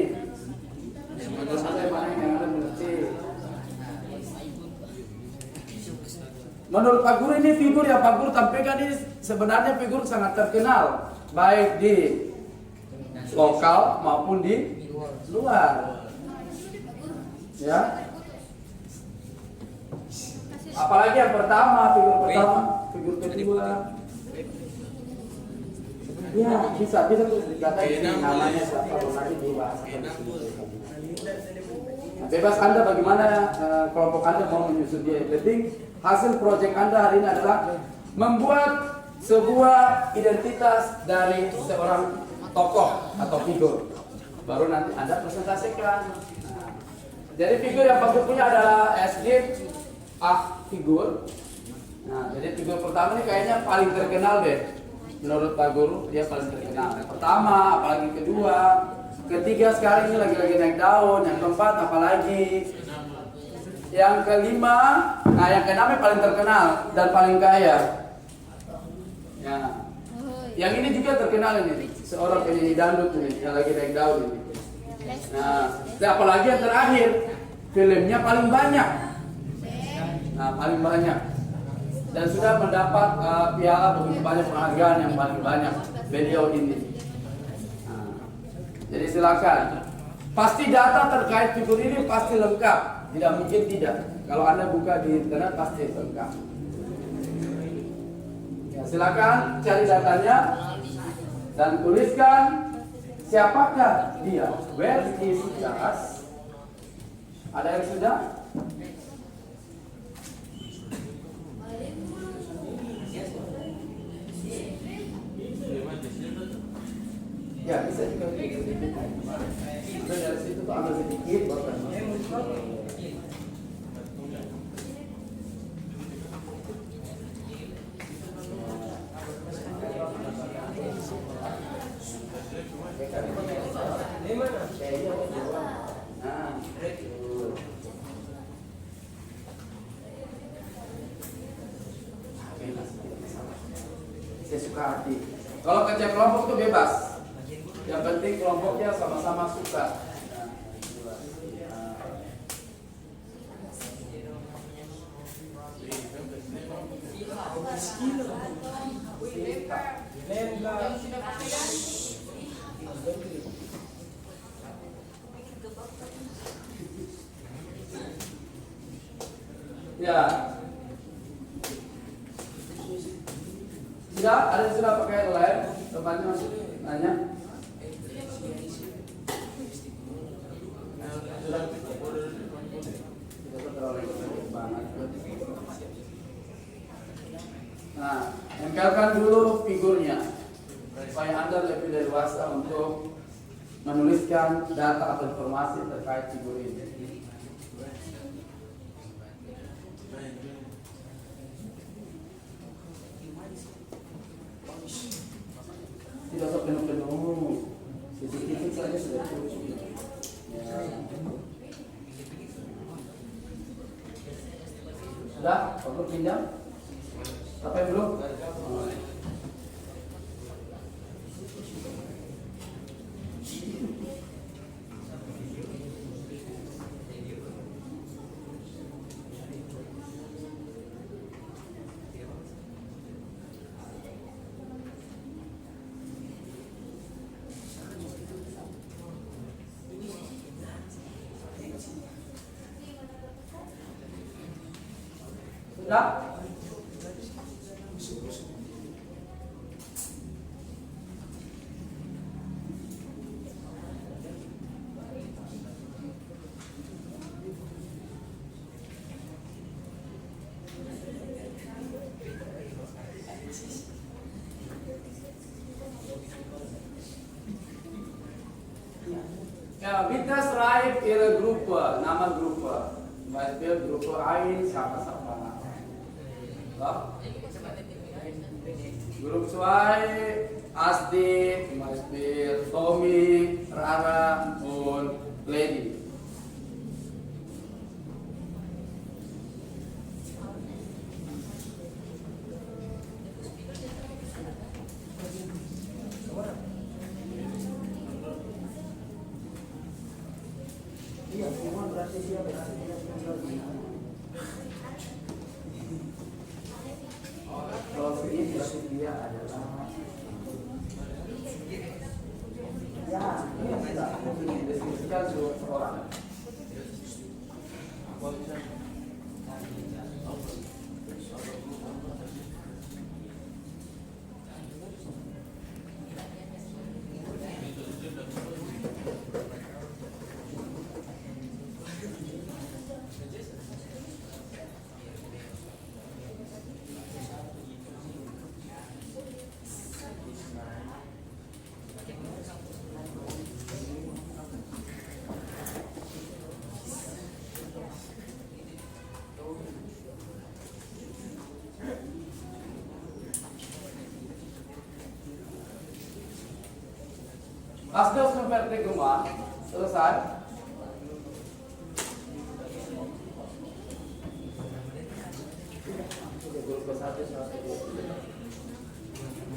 Terus ada mana yang ada mengerti? Menurut Pak Guru ini figur yang Pak Guru tampilkan ini sebenarnya figur sangat terkenal baik di lokal maupun di luar. Ya. Apalagi yang pertama, figur kedua. Ya, bisa dikatakan namanya siapa nanti dibahas. Bebas Anda bagaimana kelompok Anda mau menyusun dia. Penting hasil proyek Anda hari ini adalah membuat sebuah identitas dari seorang tokoh atau figur. Baru nanti Anda presentasikan. Nah, jadi figur yang Pak Guru punya adalah SD figur. Nah, jadi figur pertama ini kayaknya paling terkenal deh. Menurut Pak Guru dia paling terkenal. Pertama, apalagi kedua, ketiga sekarang ini lagi naik daun, yang keempat apalagi, yang kelima, nah yang keenam paling terkenal dan paling kaya. Ya, yang ini juga terkenal ini, seorang penyanyi dangdut ini yang lagi naik daun ini. Nah, dan apalagi yang terakhir, filmnya paling banyak. Nah, paling banyak. Dan sudah mendapat piala begitu banyak penghargaan yang paling banyak beliau ini. Nah, jadi silakan. Pasti data terkait figur ini pasti lengkap, tidak mungkin tidak. Kalau Anda buka di internet pasti lengkap. Ya, silakan cari datanya dan tuliskan siapakah dia. Where is Das? Ada yang sudah? Ya bisa juga sedikit. Dari situ tuh ambil sedikit baru. Saya suka hati. Kalau kerja kelompok itu bebas. Yang penting kelompoknya sama-sama suka. Ya. Sudah? Ada yang sudah pakai lem? Tempatnya masih nanya? Nah, tempelkan dulu figurnya supaya Anda lebih leluasa untuk menuliskan data atau informasi terkait figur ini. Tidak usah penuh-penuh, sedikit saja sudah cukup. Ya. Sudah, perlu pinjam? Sampai belum? Sudah? Ya, Vitas Raib ihre Gruppe, nama Gruppe. MySpace grup lain siapa-siapa. Toh? Grup Suai, Asdi, MySpace, Tommy, Rara, Moon, Lady. Iya, cuma berarti dia berarti Kalau segini berarti dia adalah ya, ini sudah deskripsikan seorang. Asdos converti gemar, selesai.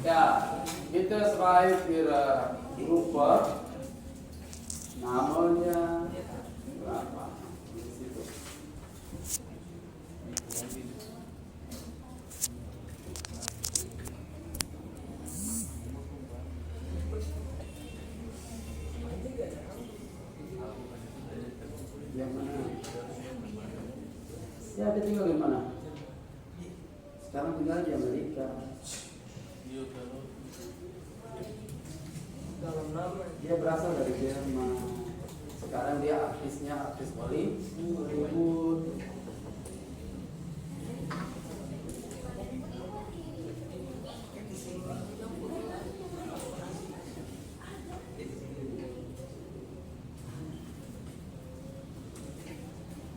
Ya, kita schreibt ihre Gruppe, namanya berapa? Di situ. Yang mana? Ya, dia tinggal di mana? Sekarang tinggal di Amerika. Dia berasal dari Jerman. Sekarang dia artis Hollywood.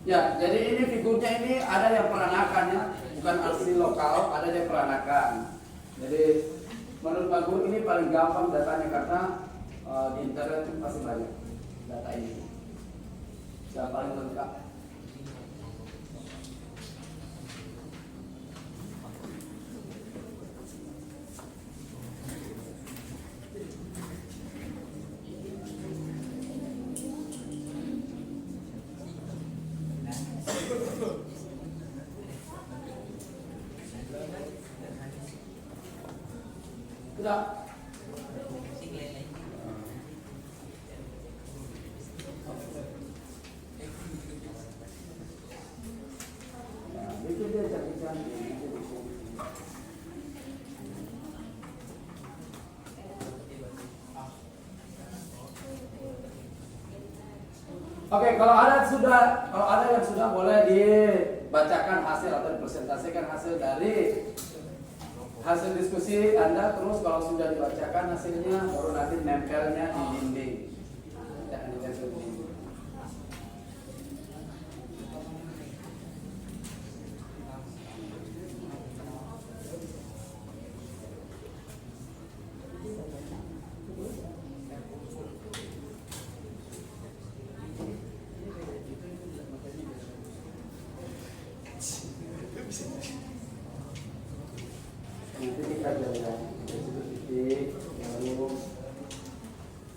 Ya, jadi ini figurnya ini ada yang peranakannya, bukan asli lokal, ada yang peranakan. Jadi menurut Pak Guru ini paling gampang datanya karena di internet itu pasti banyak data ini. Yang paling lengkap. Sudah. Ya, itu dia cantik-cantik. Oke, kalau ada yang sudah boleh dibacakan hasil atau dipresentasikan hasil dari hasil diskusi Anda. Terus kalau sudah dibacakan hasilnya baru nanti nempelnya di dinding. Jangan ditempel di dinding. Nanti kita jalan titik baru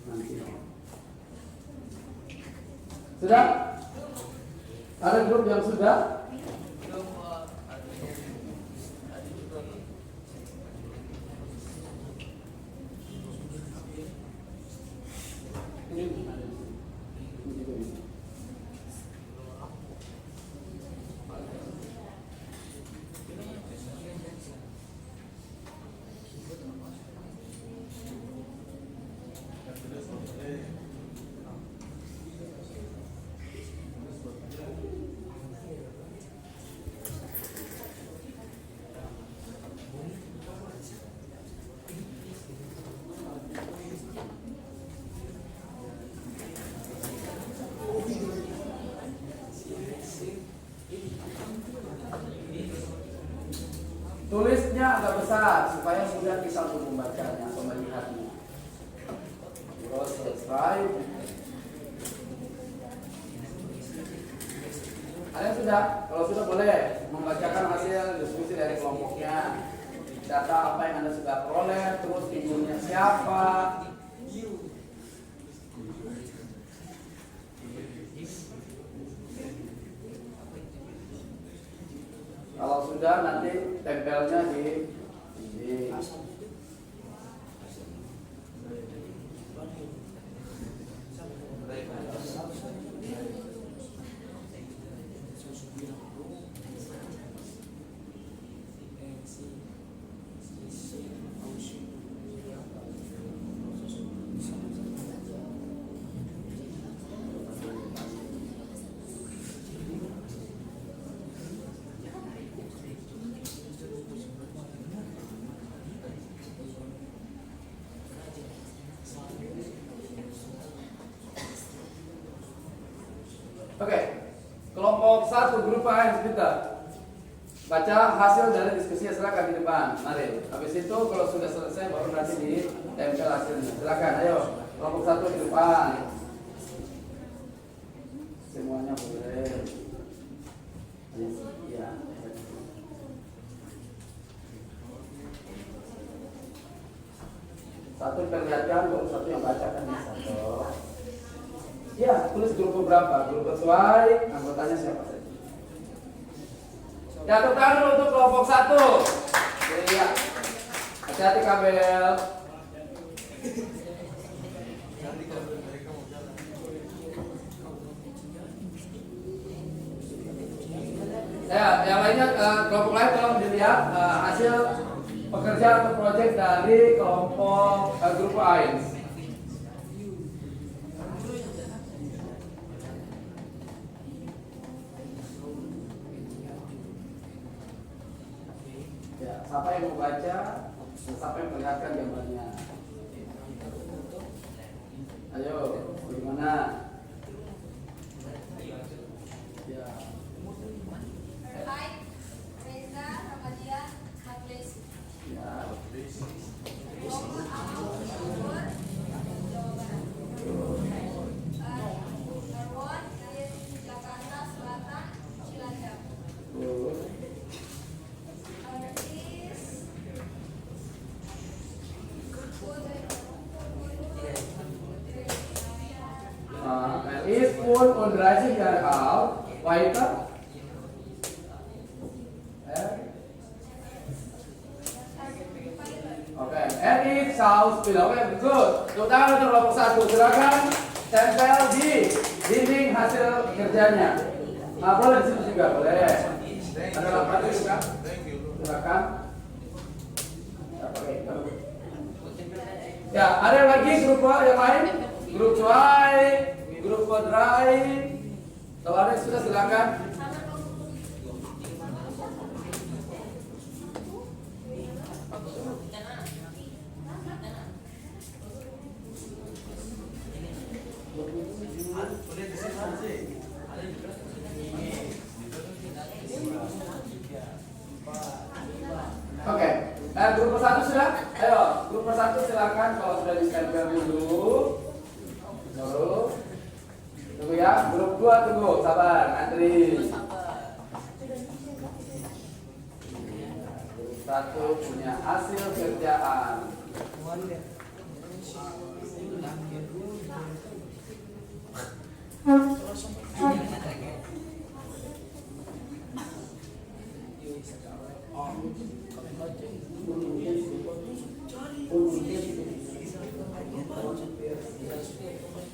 nanti. Sudah? Ada grup yang sudah? Ini juga bisa. tulisnya agak besar supaya mudah bisa untuk membacanya atau melihatnya. Terus subscribe. Kalian sudah? Kalau sudah boleh membacakan hasil diskusi dari kelompoknya. Data apa yang Anda sudah peroleh, terus ibunya siapa. Kalau sudah nanti tempelnya di sini. Oke, kelompok 1 grup A kita baca hasil dari diskusi, silakan di depan. Mari. Habis itu kalau sudah selesai baru nanti ditempel hasilnya. Silakan, ayo. Kelompok 1 di depan. Semuanya boleh. Ya. Satu perlihatkan, baru satu yang bacakan ya. Satu. Ya, tulis grup berapa? Grup sesuai, anggotanya siapa saja. Ya, tepuk tangan dulu untuk kelompok 1. Iya. Hati-hati kabel. Ya, yang lainnya kelompok lain tolong dilihat hasil pekerjaan atau proyek dari kelompok grup lain. Ya, siapa yang mau baca, siapa yang melihatkan gambarnya. Ayo, bagaimana? Ya. Hai, Reza, Ramadan, Magles. Ya. Nomor Ahmad Bogor, Jawa Barat. Marwan, Jakarta Selatan, Cilacap. Is pun on rising dari al, waita. Oke, and it sounds below. Oke, good. Tepuk tangan untuk kelompok 1. Silakan tempel di dinding hasil kerjanya. Nah, boleh di sini juga, boleh. Ada lampu juga. Silakan. Ya, ada lagi grup yang lain? Grup Y, grup dry. Kalau ada yang sudah silakan. Oke, grup 1 sudah? Ayo, grup 1 silakan kalau sudah ditempel dulu. Baru. Tunggu ya, grup 2 tunggu, sabar, antri. Grup 1 punya hasil kerjaan.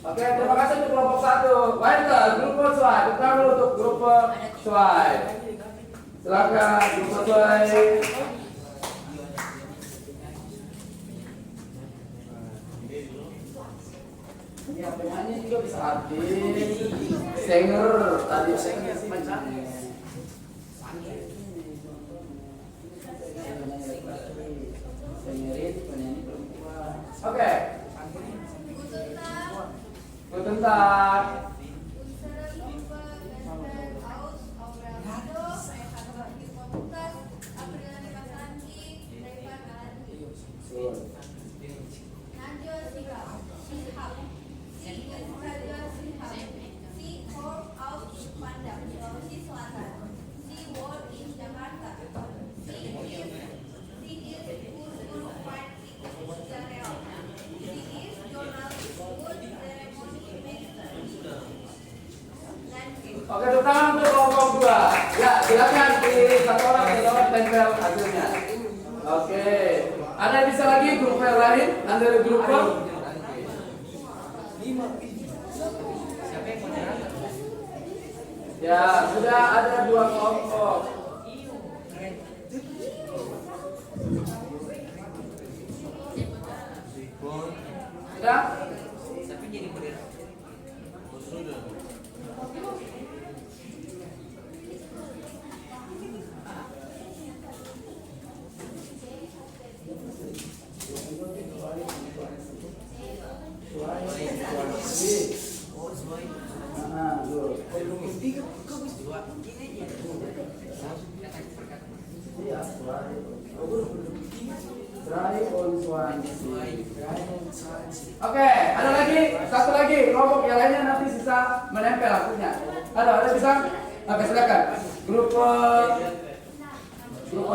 Oke, terima kasih untuk kelompok 1. Baiklah, grup sesuai. Kita dulu untuk grup sesuai. Silakan grup sesuai. Ya, penyanyi juga bisa artis, singer, tadi singer macam. Penyanyi perempuan. Oke. Guten Tag. Oke, tepuk tangan untuk kelompok 2. Ya, silakan di satu orang tempel hasilnya. Oke. Ada yang bisa lagi grup yang lain? Ada grup apa? Ya, sudah ada 2 kelompok. Sudah? Oke, ada lagi, satu lagi kelompok yang lainnya nanti sisa menempel akhirnya. Ada bisa? Oke, silakan. Grup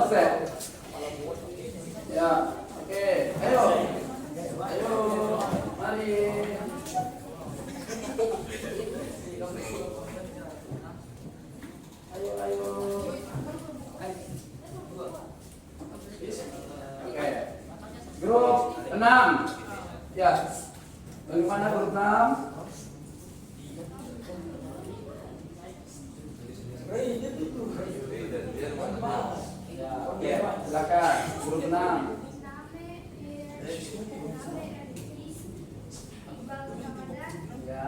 set. Ya, oke. Ayo, mari. Ayo. Oke. Grup 6. Ya. Bagaimana grup 6? Ya, oke. Silakan. Grup 6. Ya.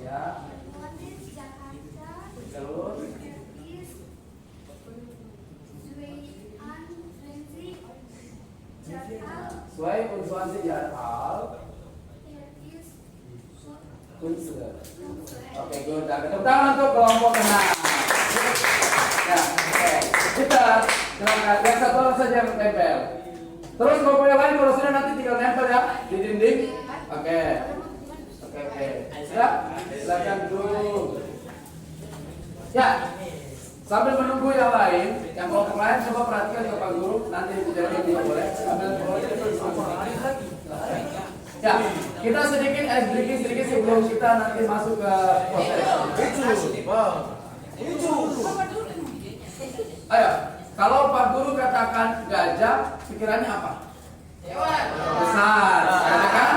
Ya. Terus. Suai unsuan Jaral. Unsur. Oke, good. Tepuk tangan untuk kelompok 6. Ya, oke. Kita silakan yang satu orang saja yang tempel. Terus kelompok yang lain kalau sudah nanti tinggal nempel ya di dinding. Oke. Oke. Silakan dulu. Ya. Sambil menunggu yang lain, yang kelompok lain coba perhatikan ke Pak Guru, nanti dijawab juga boleh. Ya, kita sedikit sebelum kita nanti masuk ke proses. Ayo, kalau Pak Guru katakan gajah, pikirannya apa? Besar, katakan.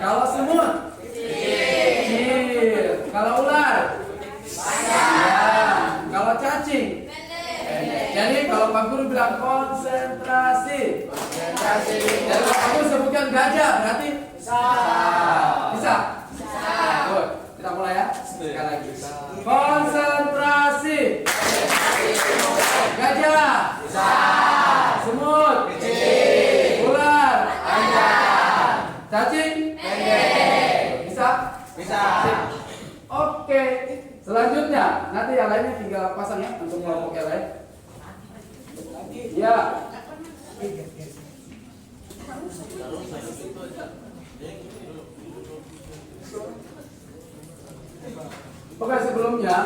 Kalau semut, kecil. Kalau ular, kalau cacing, jadi kalau Pak Guru bilang konsentrasi. Jadi Pak Guru sebutkan gajah, berarti bisa. Good. Kita mulai ya. Sekali lagi. Konsentrasi. Gajah. Semut. Ular. Cacing. Bisa. Oke. Selanjutnya, nanti yang lainnya tinggal pasang ya untuk kelompok yang lain. Ya. Oke, sebelumnya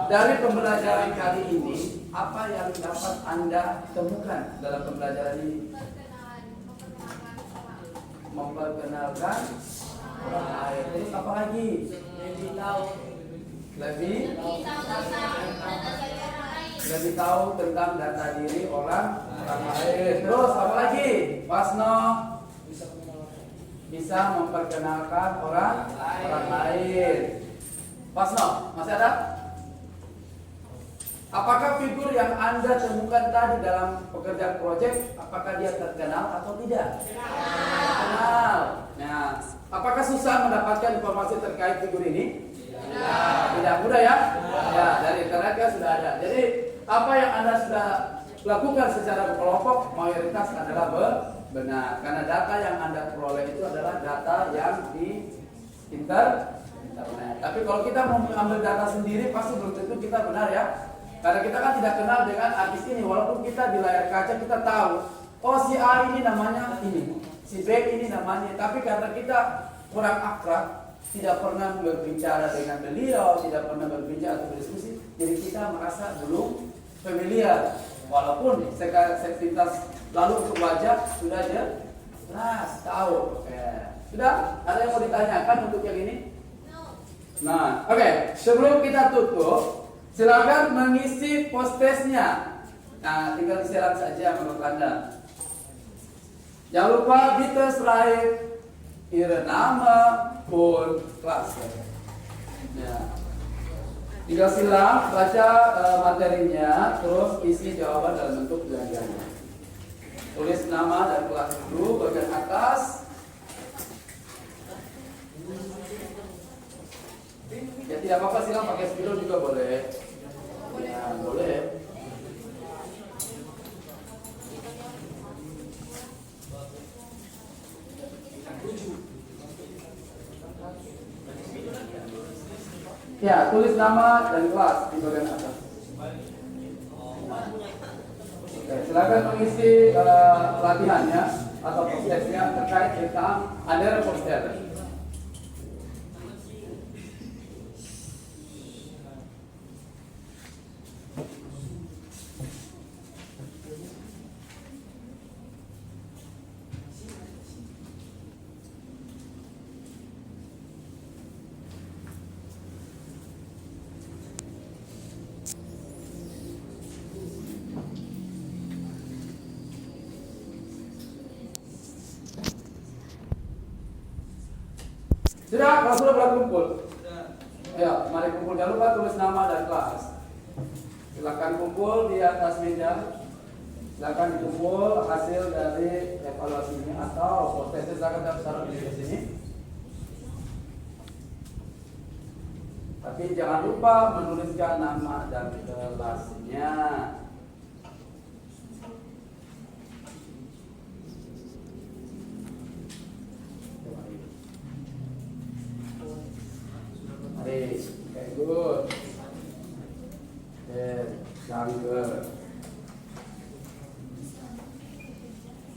dari pembelajaran kali ini, apa yang dapat Anda temukan dalam pembelajaran ini? Memperkenalkan orang lain. Terus apa lagi? Lebih tahu tentang data diri orang lain. Terus apa lagi? Wasno bisa memperkenalkan orang lain. Wasno, masih ada? Apakah figur yang Anda temukan tadi dalam pekerjaan proyek, apakah dia terkenal atau tidak? Terkenal. Nah, apakah susah mendapatkan informasi terkait figur ini? Tidak mudah ya? Ya, dari internet kan sudah ada. Jadi apa yang Anda sudah lakukan secara berkelompok mayoritas adalah benar, karena data yang Anda peroleh itu adalah data yang di internet. Tapi kalau kita mau mengambil data sendiri pasti belum tentu kita benar ya. Karena kita kan tidak kenal dengan artis ini, walaupun kita di layar kaca kita tahu, oh si A ini namanya ini, si B ini namanya. Tapi karena kita kurang akrab, tidak pernah berbicara dengan beliau, tidak pernah berbicara atau berdiskusi, jadi kita merasa belum familiar. Walaupun sepintas lalu untuk wajah sudah jelas tahu. Sudah? Ada yang mau ditanyakan untuk yang ini? Nah, oke. Sebelum kita tutup, silakan mengisi post-testnya. Nah, tinggal diserat saja menurut Anda. Jangan lupa Beatles Right, nama, pun kelas. Ya. Tinggal silang, baca materinya, terus isi jawaban dalam bentuk bilangannya. Tulis nama dan kelas dulu bagian atas. Ya tidak apa-apa, silang pakai spidol juga boleh. Ya, boleh. Ya, tulis nama dan kelas di bagian atas. Oke, silakan mengisi latihannya atau prosesnya terkait tentang Andere Forstellen. Sudah, kalau sudah boleh kumpul. Ya, mari kumpul. Jangan lupa tulis nama dan kelas. Silakan kumpul di atas meja. Silakan dikumpul hasil dari evaluasi ini atau proses silakan taruh di sini. Tapi jangan lupa menuliskan nama dan kelasnya. Mari, okay, good. Younger.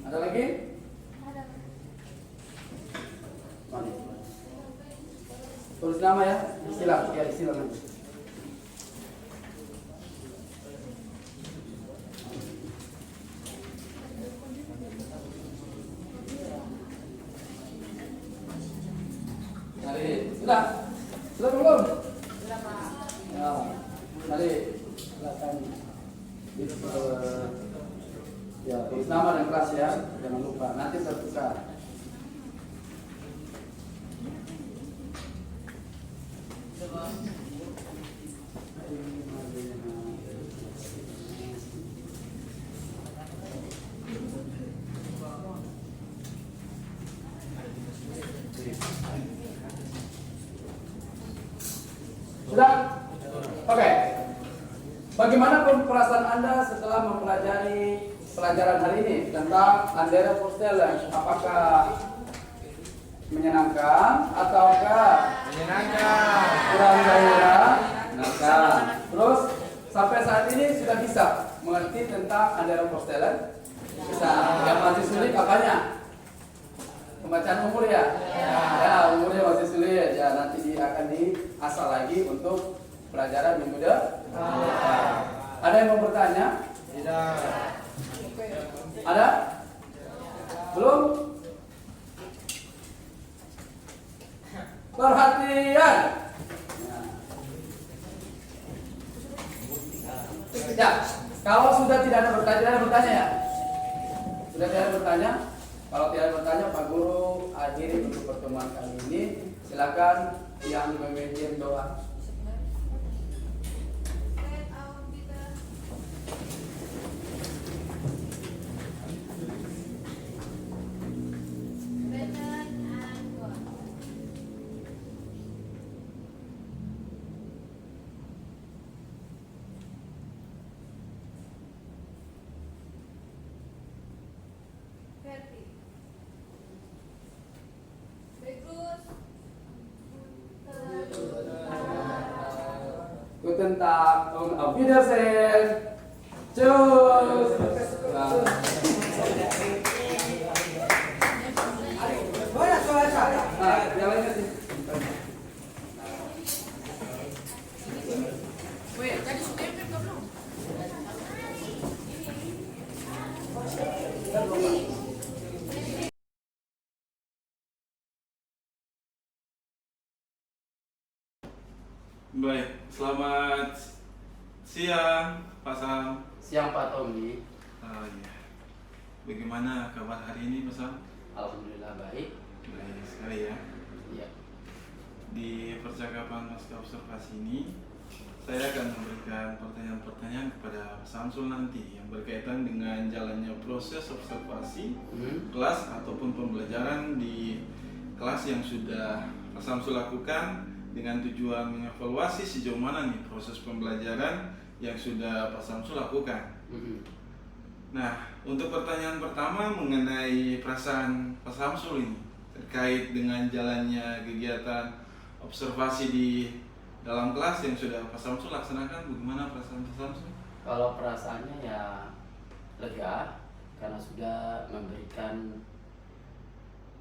Ada lagi? Mari. Tulis nama ya, istilah nanti. Mari, sudah belum? Ya, mari silakan. Ya, tulis nama dan kelas ya, jangan lupa. Nanti tertukar. Sudah? Oke. Bagaimana perasaan Anda setelah mempelajari pelajaran hari ini tentang Andere Forstellen? Apakah menyenangkan ataukah Menyenangkan. kurang gairah? Menyenangkan. Terus sampai saat ini sudah bisa mengerti tentang Andere Forstellen? Bisa. Yang masih sulit apanya? Pembacaan umur ya? Ya, umurnya masih sulit. Ya, nanti akan diasah lagi untuk pelajaran minggu depan. Ada yang mau bertanya? Tidak. Ada? Belum? Perhatian. Ya, kalau sudah tidak ada bertanya ya? Sudah tidak ada bertanya? Kalau tidak ada bertanya, Pak Guru akhiri untuk pertemuan kali ini. Silakan yang memimpin doa. Guten Tag und auf Wiedersehen. Tschüss. Nah, yang lainnya sih. Baik, selamat siang Pak Sam. Siang Pak Tommy. Iya. Bagaimana kabar hari ini Pak Sam? Alhamdulillah baik. Baik sekali ya. Iya. Di percakapan pasca observasi ini, saya akan memberikan pertanyaan-pertanyaan kepada Pak Samsul nanti yang berkaitan dengan jalannya proses observasi kelas ataupun pembelajaran di kelas yang sudah Pak Samsul lakukan dengan tujuan mengevaluasi sejauh mana nih proses pembelajaran yang sudah Pak Samsul lakukan. Nah, untuk pertanyaan pertama mengenai perasaan Pak Samsul ini terkait dengan jalannya kegiatan observasi di dalam kelas yang sudah Pak Samsul laksanakan, bagaimana perasaan Pak Samsul? Kalau perasaannya ya lega karena sudah memberikan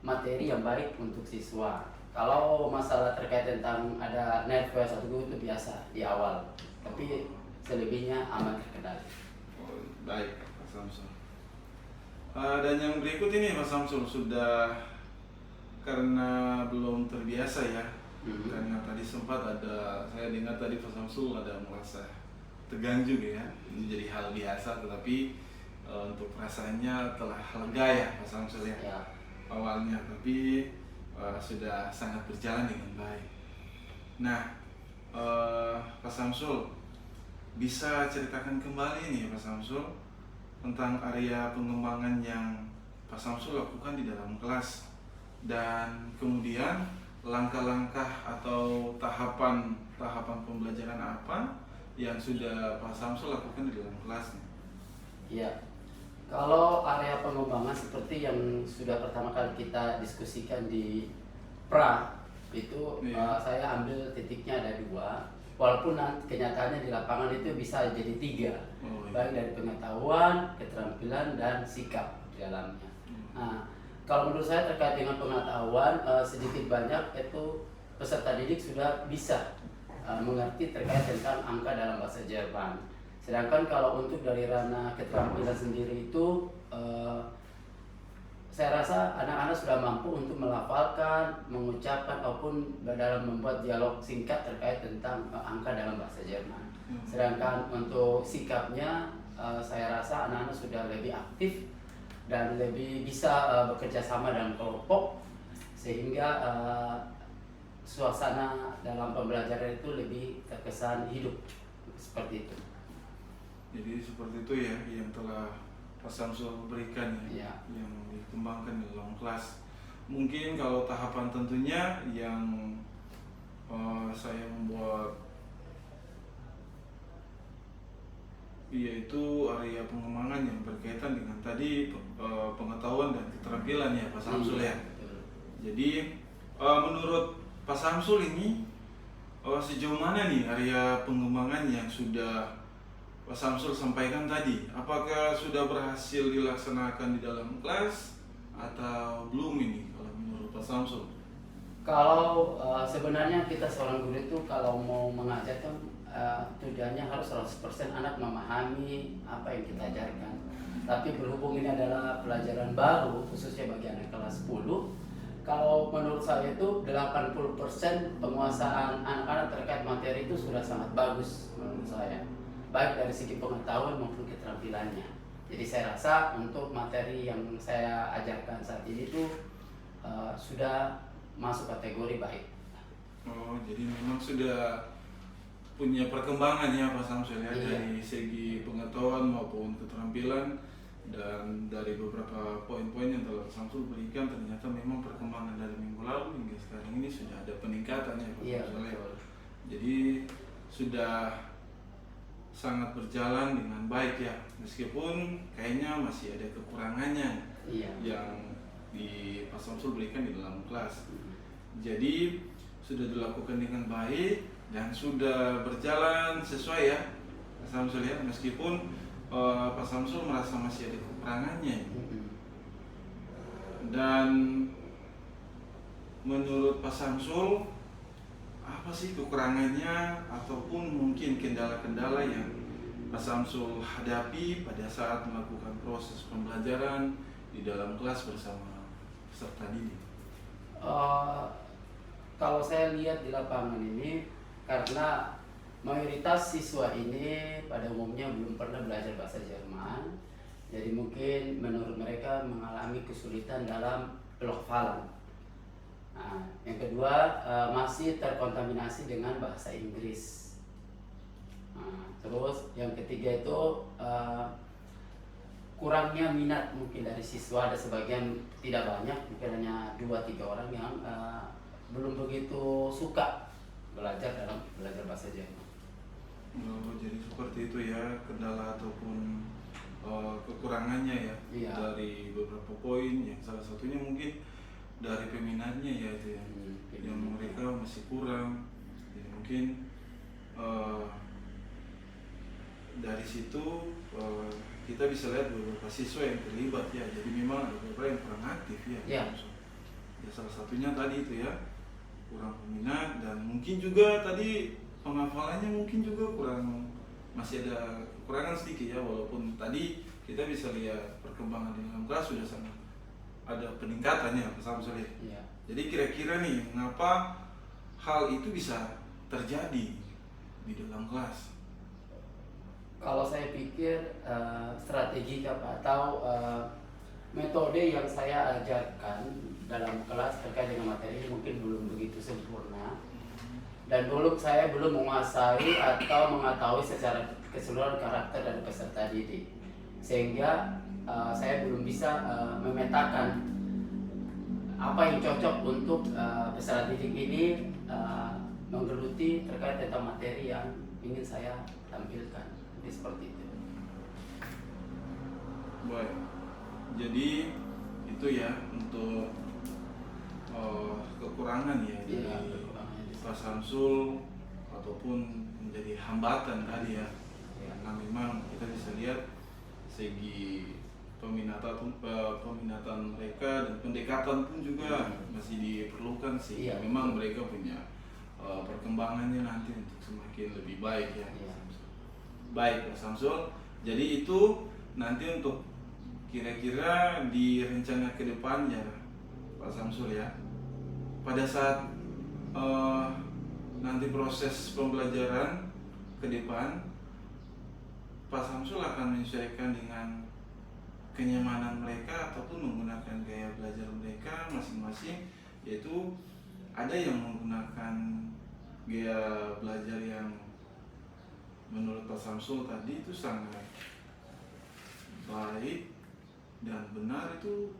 materi yang baik untuk siswa. Kalau masalah terkait tentang ada nervous atau itu biasa di awal, tapi selebihnya aman terkendali. Oh, baik Pak Samsul. Dan yang berikut ini Pak Samsul sudah karena belum terbiasa ya, karena tadi sempat ada saya dengar tadi Pak Samsul ada merasa tegang juga ya. Ini jadi hal biasa, tetapi untuk perasaannya telah lega ya Pak Samsul ya. Awalnya, tapi sudah sangat berjalan dengan baik. Nah, Pak Samsul bisa ceritakan kembali nih Pak Samsul tentang area pengembangan yang Pak Samsul lakukan di dalam kelas, dan kemudian langkah-langkah atau tahapan pembelajaran apa yang sudah Pak Samsul lakukan di dalam kelasnya. Iya. Kalau area pengembangan seperti yang sudah pertama kali kita diskusikan di pra itu, saya ambil titiknya ada 2, walaupun nanti kenyataannya di lapangan itu bisa jadi 3, baik dari pengetahuan, keterampilan, dan sikap di dalamnya. Nah, kalau menurut saya terkait dengan pengetahuan, sedikit banyak itu peserta didik sudah bisa mengerti terkait tentang angka dalam bahasa Jerman. Sedangkan kalau untuk dari ranah keterampilan sendiri itu, saya rasa anak-anak sudah mampu untuk melafalkan, mengucapkan, ataupun dalam membuat dialog singkat terkait tentang angka dalam bahasa Jerman. Sedangkan untuk sikapnya, saya rasa anak-anak sudah lebih aktif dan lebih bisa bekerja sama dalam kelompok, sehingga suasana dalam pembelajaran itu lebih terkesan hidup, seperti itu. Jadi seperti itu ya yang telah Pak Samsul berikan ya, yang dikembangkan di dalam kelas. Mungkin kalau tahapan tentunya yang saya membuat yaitu area pengembangan yang berkaitan dengan tadi pengetahuan dan keterampilan ya Pak Samsul ya. Jadi menurut Pak Samsul ini sejauh mana nih area pengembangan yang sudah Pak Samsul sampaikan tadi? Apakah sudah berhasil dilaksanakan di dalam kelas atau belum ini kalau menurut Pak Samsul? Kalau sebenarnya kita seorang guru itu kalau mau mengajarkan tujuannya harus 100% anak memahami apa yang kita ajarkan. Tapi berhubung ini adalah pelajaran baru khususnya bagi anak kelas 10, kalau menurut saya itu 80% penguasaan anak-anak terkait materi itu sudah sangat bagus menurut saya, baik dari segi pengetahuan maupun keterampilannya. Jadi saya rasa untuk materi yang saya ajarkan saat ini itu sudah masuk kategori baik. Oh, jadi memang sudah punya perkembangan ya Pak Samsul ya, dari segi pengetahuan maupun keterampilan, dan dari beberapa poin-poin yang telah Pak Samsul berikan ternyata memang perkembangan dari minggu lalu hingga sekarang ini sudah ada peningkatan ya Pak Samsul ya. Jadi sudah sangat berjalan dengan baik ya, meskipun kayaknya masih ada kekurangannya yang di Pak Samsul berikan di dalam kelas. Jadi sudah dilakukan dengan baik dan sudah berjalan sesuai ya Pak Samsul ya, meskipun Pak Samsul merasa masih ada kekurangannya. Dan menurut Pak Samsul, apa sih kekurangannya ataupun mungkin kendala-kendala yang Pak Samsul hadapi pada saat melakukan proses pembelajaran di dalam kelas bersama peserta didik? Kalau saya lihat di lapangan ini, karena mayoritas siswa ini pada umumnya belum pernah belajar bahasa Jerman. Jadi mungkin menurut mereka mengalami kesulitan dalam pelafalan. Nah, yang kedua masih terkontaminasi dengan bahasa Inggris. Nah, terus yang ketiga itu kurangnya minat mungkin dari siswa, ada sebagian, tidak banyak, mungkin hanya 2-3 orang yang belum begitu suka belajar bahasa Jerman. Oh, jadi seperti itu ya kendala ataupun kekurangannya ya. Iya. Dari beberapa poin yang salah satunya mungkin dari peminatnya ya itu ya, yang mereka masih kurang. Jadi mungkin dari situ kita bisa lihat beberapa siswa yang terlibat ya. Jadi memang ada beberapa yang kurang aktif ya. Iya. Ya salah satunya tadi itu ya, kurang peminat, dan mungkin juga tadi penghafalannya mungkin juga kurang, masih ada kekurangan sedikit ya, walaupun tadi kita bisa lihat perkembangan di dalam kelas sudah sangat ada peningkatannya Pak Samsul ya. Iya. Jadi kira-kira nih mengapa hal itu bisa terjadi di dalam kelas? Kalau saya pikir strategi atau metode yang saya ajarkan dalam kelas terkait dengan materi ini mungkin belum begitu sempurna, dan saya belum menguasai atau mengetahui secara keseluruhan karakter dari peserta didik, sehingga saya belum bisa memetakan apa yang cocok untuk peserta didik ini menggeluti terkait tentang materi yang ingin saya tampilkan. Jadi seperti itu. Baik, jadi itu ya untuk kekurangan ya Iya, dari kekurangan. Pak Samsul ataupun menjadi hambatan tadi ya. Iya. Karena memang kita bisa lihat segi peminatan mereka dan pendekatan pun juga masih diperlukan sih. Iya. Memang mereka punya perkembangannya nanti untuk semakin lebih baik ya. Iya. Baik Pak Samsul, jadi itu nanti untuk kira-kira di rencana ke depannya Pak Samsul ya, pada saat nanti proses pembelajaran ke depan, Pak Samsul akan menyesuaikan dengan kenyamanan mereka ataupun menggunakan gaya belajar mereka masing-masing, yaitu ada yang menggunakan gaya belajar yang menurut Pak Samsul tadi itu sangat baik dan benar, itu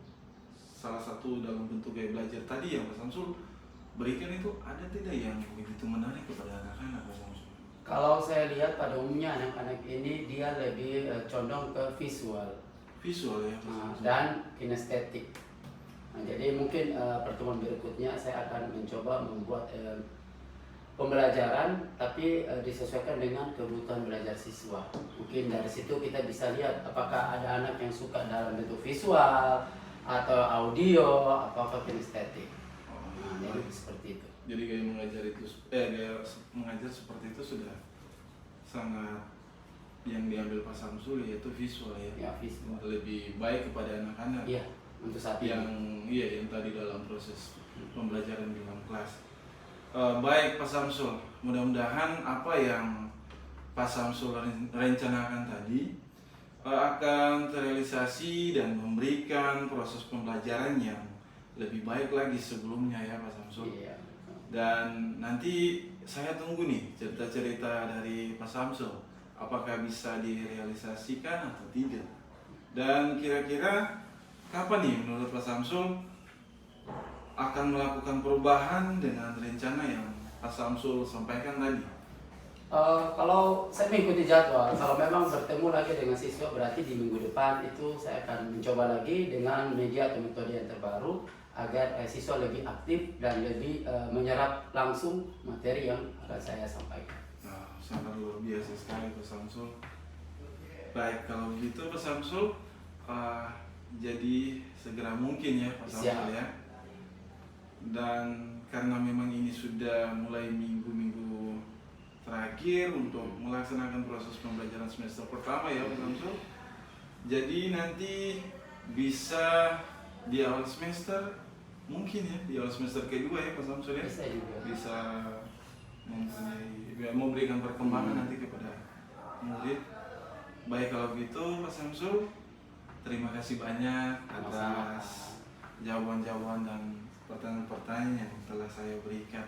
salah satu dalam bentuk gaya belajar tadi yang Pak Samsul berikan, itu ada tidak yang begitu menarik kepada anak-anak Pak Samsul? Kalau saya lihat pada umumnya anak-anak ini dia lebih condong ke visual Ya Pak Samsul. dan kinestetik. Nah, jadi mungkin pertemuan berikutnya saya akan mencoba membuat pembelajaran tapi disesuaikan dengan kebutuhan belajar siswa. Mungkin dari situ kita bisa lihat apakah ada anak yang suka dalam bentuk visual atau audio atau kinestetik. Nah, jadi seperti itu. Jadi gaya mengajar seperti itu sudah sangat yang diambil Pak Samsul, yaitu visual ya. Ya, visual. Lebih baik kepada anak-anak. Iya, untuk saat ini. yang tadi dalam proses pembelajaran di dalam kelas. Baik Pak Samsul, mudah-mudahan apa yang Pak Samsul rencanakan tadi akan terrealisasi dan memberikan proses pembelajaran yang lebih baik lagi sebelumnya ya Pak Samsul. Iya. Dan nanti saya tunggu nih cerita-cerita dari Pak Samsul, apakah bisa direalisasikan atau tidak. Dan kira-kira kapan nih menurut Pak Samsul akan melakukan perubahan dengan rencana yang Pak Samsul sampaikan tadi? Kalau saya mengikuti jadwal, kalau memang bertemu lagi dengan siswa berarti di minggu depan itu saya akan mencoba lagi dengan media atau metode yang terbaru agar siswa lebih aktif dan lebih menyerap langsung materi yang akan saya sampaikan. Nah, sangat luar biasa sekali Pak Samsul. Baik, kalau begitu Pak Samsul, jadi segera mungkin ya Pak Samsul ya. Dan karena memang ini sudah mulai minggu-minggu terakhir untuk melaksanakan proses pembelajaran semester pertama ya Pak Samsul. Jadi nanti bisa di awal semester, mungkin ya di awal semester kedua ya Pak Samsul ya. Bisa juga. Bisa memberikan perkembangan nanti kepada murid. Baik kalau gitu Pak Samsul, terima kasih banyak atas jawaban-jawaban dan pertanyaan-pertanyaan yang telah saya berikan.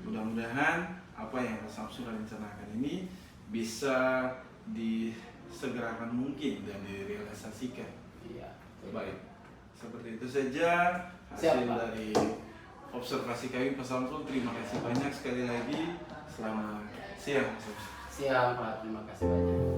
Mudah-mudahan apa yang Pak Samsul rencanakan ini bisa disegerakan mungkin dan direalisasikan. Iya. Baik, seperti itu saja hasil Siap, Pak. dari observasi kami Pak Samsul. Terima kasih banyak sekali lagi. Selamat siang Pak Samsul. Siap Pak, terima kasih banyak.